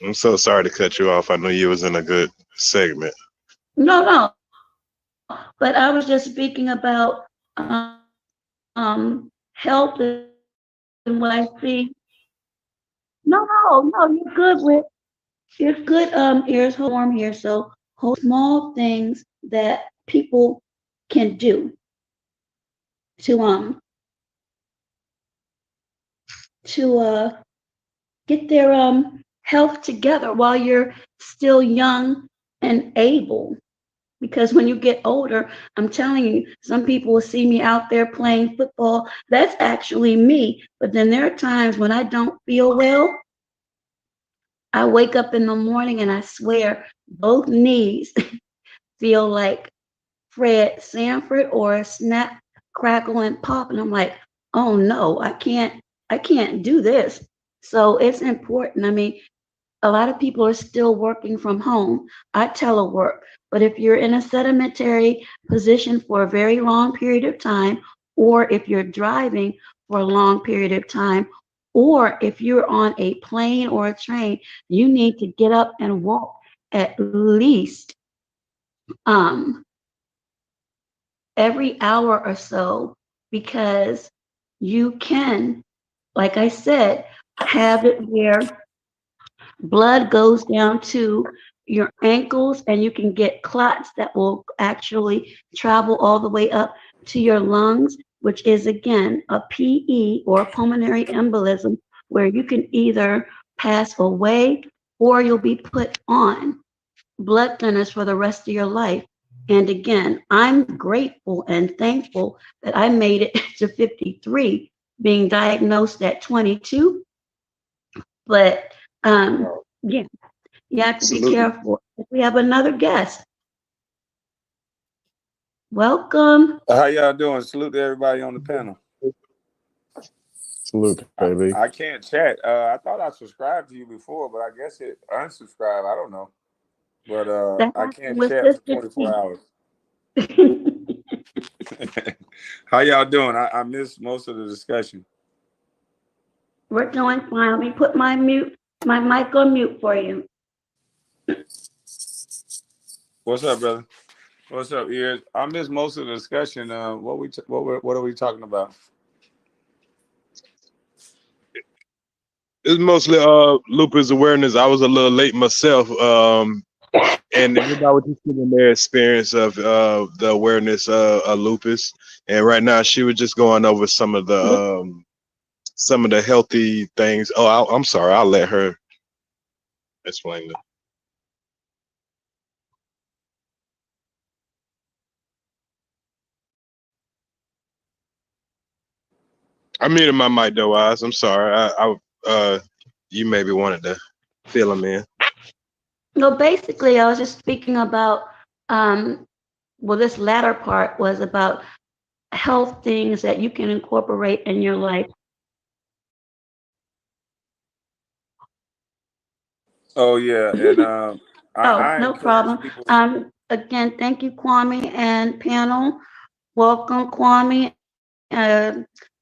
I'm so sorry to cut you off. I know you was in a good segment. No. But I was just speaking about health and what I see. No, you're good with ears warm here. So hold small things that people can do to get their health together while you're still young and able. Because when you get older, I'm telling you, some people will see me out there playing football. That's actually me. But then there are times when I don't feel well. I wake up in the morning and I swear both knees feel like Fred Sanford or Snap, Crackle, and Pop. And I'm like, oh no, I can't do this. So it's important. I mean, a lot of people are still working from home. I telework. But if you're in a sedentary position for a very long period of time, or if you're driving for a long period of time, or if you're on a plane or a train, you need to get up and walk at least every hour or so, because you can, like I said, have it where blood goes down to your ankles and you can get clots that will actually travel all the way up to your lungs, which is again a PE or pulmonary embolism, where you can either pass away or you'll be put on blood thinners for the rest of your life. And again, I'm grateful and thankful that I made it to 53, being diagnosed at 22. But yeah, you have to be Absolutely. careful. We have another guest. Welcome. How y'all doing? Salute to everybody on the panel. Salute, baby. I can't chat. I thought I subscribed to you before, but I guess it unsubscribed. I don't know. But That I happened can't with chat for Sister 24 hours. T. How y'all doing? I missed most of the discussion. We're doing fine. Let me put my mic on mute for you. What's up, brother? What's up, ears? I missed most of the discussion. What are we talking about? It's mostly lupus awareness. I was a little late myself. And everybody was just giving their experience of the awareness of lupus. And right now she was just going over some of the healthy things. Oh, I'm sorry. I'll let her explain that. I muted my mic though, Oz. I'm sorry. You maybe wanted to fill them in. No, basically, I was just speaking about, well, this latter part was about health things that you can incorporate in your life. Oh yeah, and I No encourage problem. people. Again, thank you, Kwame and panel. Welcome, Kwame.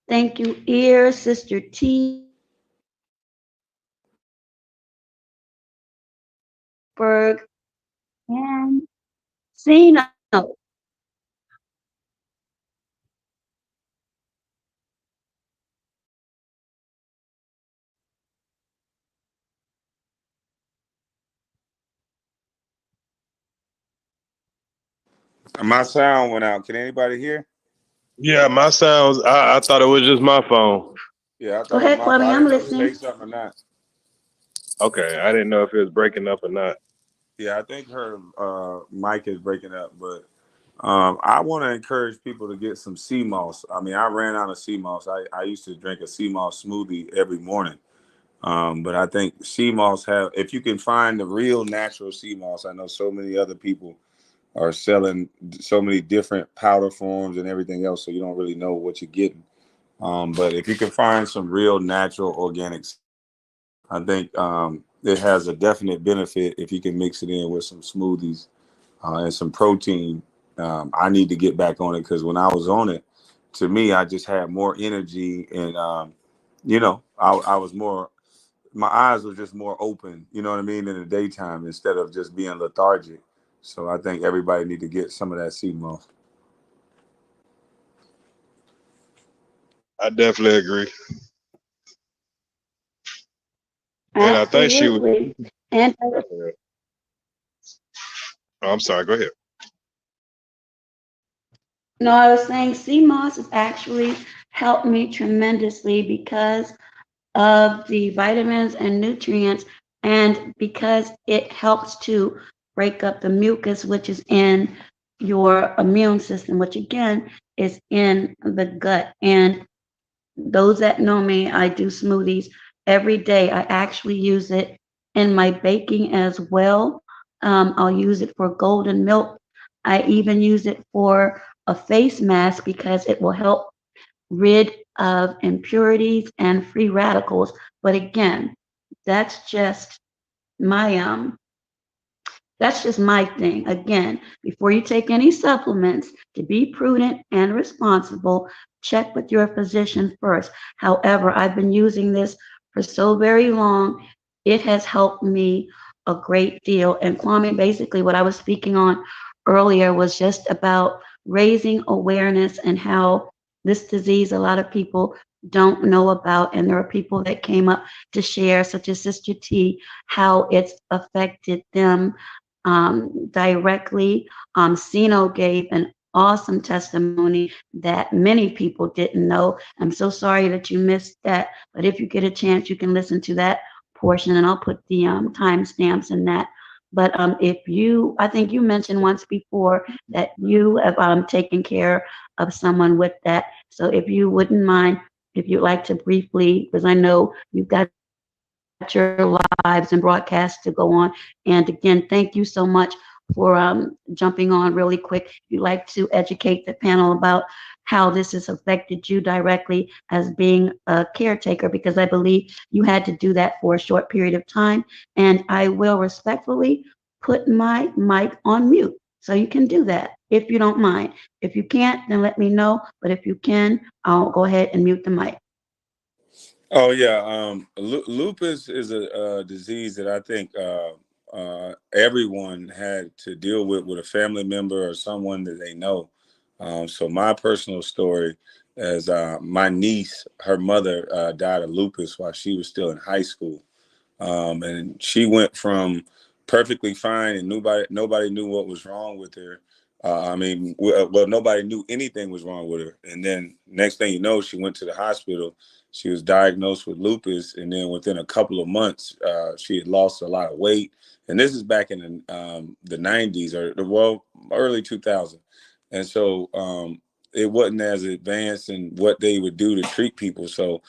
Thank you, Ear, Sister T. Berg, and Zeno. My sound went out. Can anybody hear? Yeah, my sounds. I thought it was just my phone. Yeah, I Go thought it was ahead, my Kwame, phone. I I'm didn't know if you say listening. something or not. Okay, I didn't know if it was breaking up or not. Yeah, I think her mic is breaking up, but I want to encourage people to get some sea moss. I mean, I ran out of sea moss. I used to drink a sea moss smoothie every morning. But I think sea moss if you can find the real natural sea moss, I know so many other people are selling so many different powder forms and everything else, so you don't really know what you're getting. But if you can find some real natural organics, I think it has a definite benefit if you can mix it in with some smoothies and some protein. I need to get back on it because when I was on it, to me, I just had more energy and, I was more, my eyes were just more open, you know what I mean, in the daytime instead of just being lethargic. So I think everybody need to get some of that sea moss. I definitely agree. And I think she was. Absolutely. And Oh, I'm sorry. Go ahead. no, I was saying CMOS has actually helped me tremendously because of the vitamins and nutrients, and because it helps to break up the mucus, which is in your immune system, which again is in the gut. And those that know me, I do smoothies every day. I actually use it in my baking as well. I'll use it for golden milk. I even use it for a face mask because it will help rid of impurities and free radicals. But again, that's just my that's just my thing. Again, before you take any supplements, to be prudent and responsible, check with your physician first. However, I've been using this for so very long, it has helped me a great deal. And Kwame, basically what I was speaking on earlier was just about raising awareness and how this disease a lot of people don't know about. And there are people that came up to share, such as Sister T, how it's affected them directly. Sino gave an awesome testimony that many people didn't know. I'm so sorry that you missed that, but if you get a chance, you can listen to that portion, and I'll put the timestamps in that. But I think you mentioned once before that you have taken care of someone with that. So if you wouldn't mind, if you'd like to briefly, because I know you've got your lives and broadcasts to go on. And again, thank you so much for jumping on really quick. If you'd like to educate the panel about how this has affected you directly as being a caretaker, because I believe you had to do that for a short period of time. And I will respectfully put my mic on mute. So you can do that if you don't mind. If you can't, then let me know. But if you can, I'll go ahead and mute the mic. Oh yeah, lupus is a disease that I think everyone had to deal with a family member or someone that they know. So my personal story is my niece, her mother died of lupus while she was still in high school, and she went from perfectly fine and nobody knew what was wrong with her. Well, nobody knew anything was wrong with her, and then next thing you know, she went to the hospital. She was diagnosed with lupus, and then within a couple of months, she had lost a lot of weight. And this is back in the 90s early 2000s. And so it wasn't as advanced in what they would do to treat people. So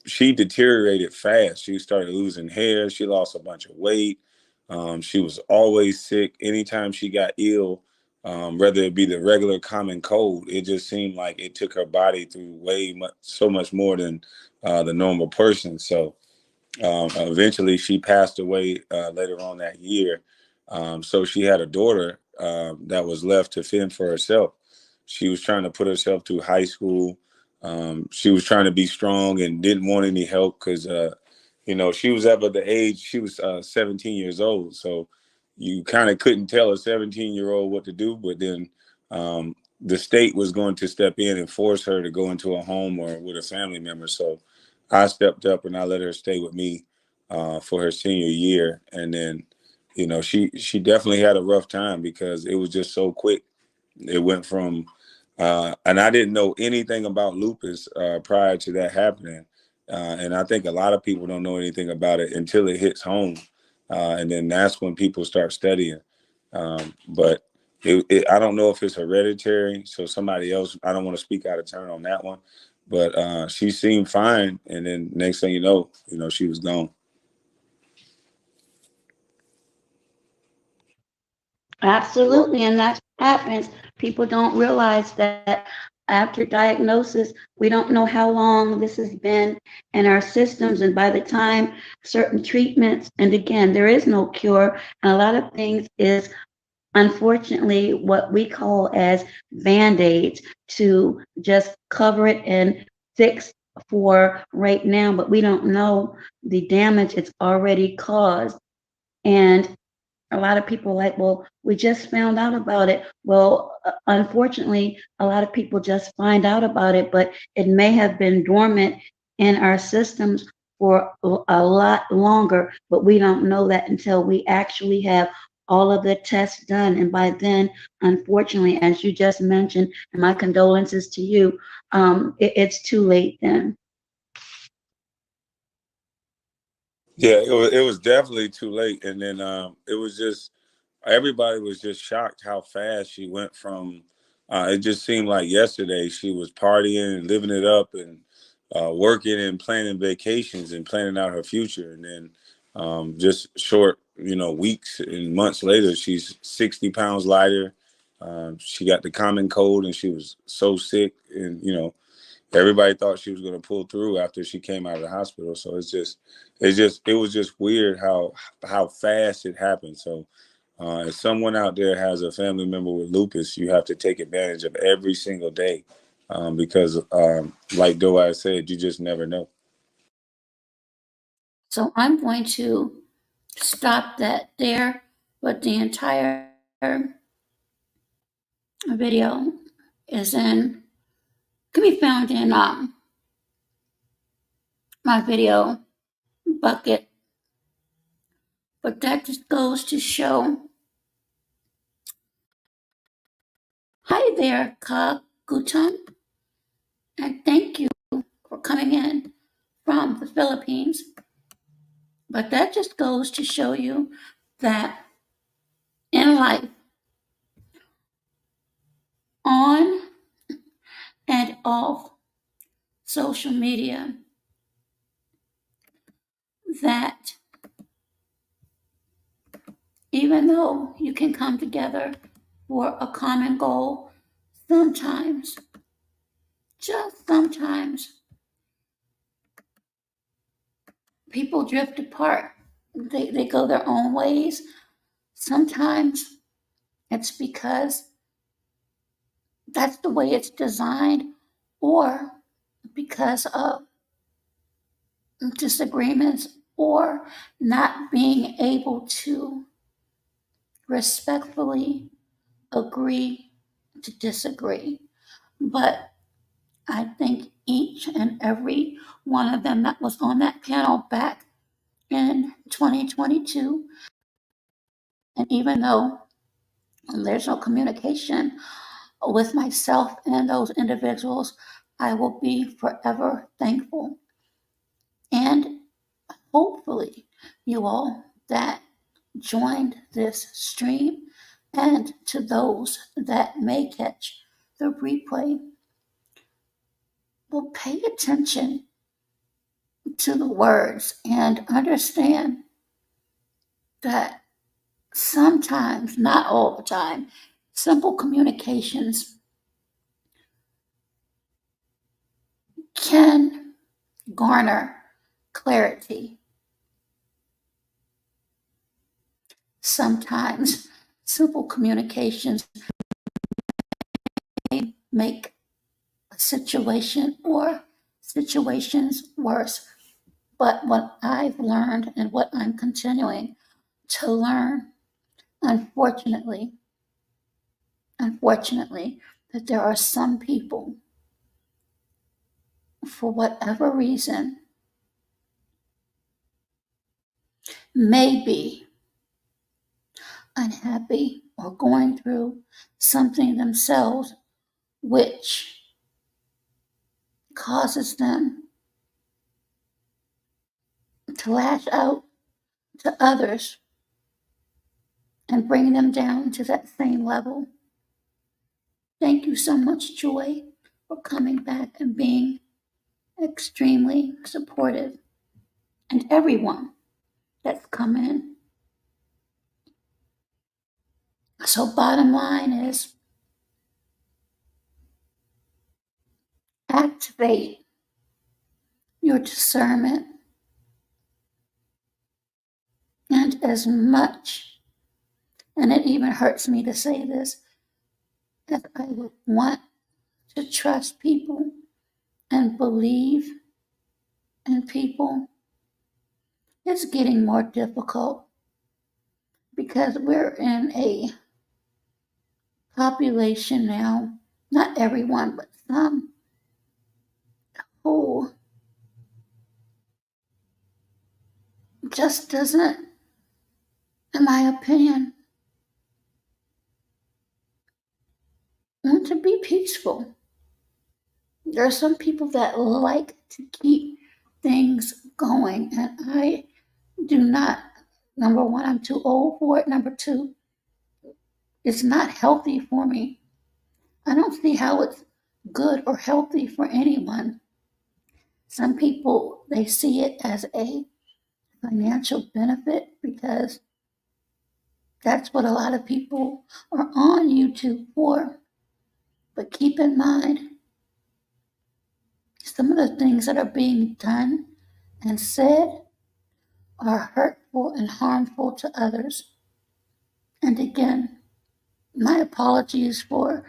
she deteriorated fast. She started losing hair. She lost a bunch of weight. She was always sick. Anytime she got ill, whether it be the regular common cold, it just seemed like it took her body through so much more than the normal person. So eventually she passed away later on that year. So she had a daughter that was left to fend for herself. She was trying to put herself through high school. She was trying to be strong and didn't want any help because, she was at the age, she was 17 years old. So you kind of couldn't tell a 17-year-old what to do, but then the state was going to step in and force her to go into a home or with a family member. So I stepped up and I let her stay with me for her senior year. And then, she definitely had a rough time because it was just so quick. It went from, and I didn't know anything about lupus prior to that happening. And I think a lot of people don't know anything about it until it hits home. And then that's when people start studying. But I don't know if it's hereditary. So somebody else, I don't want to speak out of turn on that one. But she seemed fine. And then next thing you know, she was gone. Absolutely, and that happens. People don't realize that after diagnosis, we don't know how long this has been in our systems, and by the time certain treatments, and again, there is no cure, and a lot of things is unfortunately what we call as band-aids to just cover it and fix for right now, but we don't know the damage it's already caused. And a lot of people are like, well, we just found out about it. Well, unfortunately, a lot of people just find out about it, but it may have been dormant in our systems for a lot longer, but we don't know that until we actually have all of the tests done. And by then, unfortunately, as you just mentioned, and my condolences to you, it's too late then. Yeah, it was definitely too late. And then it was just, everybody was just shocked how fast she went from, it just seemed like yesterday she was partying and living it up and working and planning vacations and planning out her future. And then just short, weeks and months later, she's 60 pounds lighter. She got the common cold and she was so sick. And, everybody thought she was going to pull through after she came out of the hospital. So it was just weird how fast it happened. So if someone out there has a family member with lupus, you have to take advantage of every single day because like Doaz said, you just never know. So I'm going to stop that there, but the entire video can be found in my video bucket. But that just goes to show. Hi there, Kagutan, and thank you for coming in from the Philippines. But that just goes to show you that in life, on and off social media, that even though you can come together for a common goal, sometimes, just sometimes, people drift apart. They go their own ways. Sometimes it's because that's the way it's designed, or because of disagreements, or not being able to respectfully agree to disagree. But I think each and every one of them that was on that panel back in 2022, and even though there's no communication with myself and those individuals, I will be forever thankful. And hopefully, you all that joined this stream, and to those that may catch the replay, will pay attention to the words and understand that sometimes, not all the time, simple communications can garner clarity. Sometimes simple communications may make a situation or situations worse. But what I've learned and what I'm continuing to learn, unfortunately, that there are some people, for whatever reason, may be unhappy or going through something themselves which causes them to lash out to others and bring them down to that same level. Thank you so much, Joy, for coming back and being extremely supportive, and everyone that's come in. So bottom line is, activate your discernment, and as much, and it even hurts me to say this, as I would want to trust people and believe in people, it's getting more difficult because we're in a population now, not everyone, but some, who just doesn't, in my opinion, want to be peaceful. There are some people that like to keep things going, and I do not. Number one, I'm too old for it. Number two, it's not healthy for me. I don't see how it's good or healthy for anyone. Some people, they see it as a financial benefit because that's what a lot of people are on YouTube for. But keep in mind, some of the things that are being done and said are hurtful and harmful to others. And again, my apologies for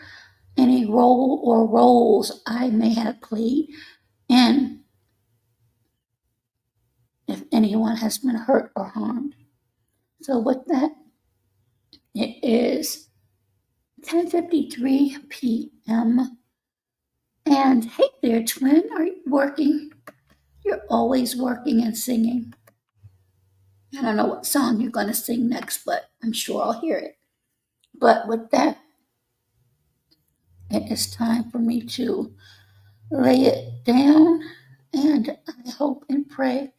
any role or roles I may have played in if anyone has been hurt or harmed. So with that, it is 10:53 p.m. And hey there, twin, are you working? You're always working and singing. I don't know what song you're going to sing next, but I'm sure I'll hear it. But with that, it is time for me to lay it down, and I hope and pray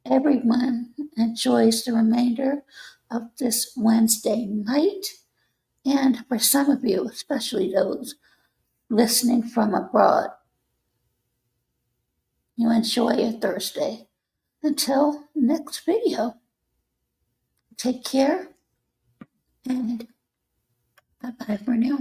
everyone enjoys the remainder of this Wednesday night. And for some of you, especially those listening from abroad, you enjoy your Thursday. Until next video, take care and bye-bye for now.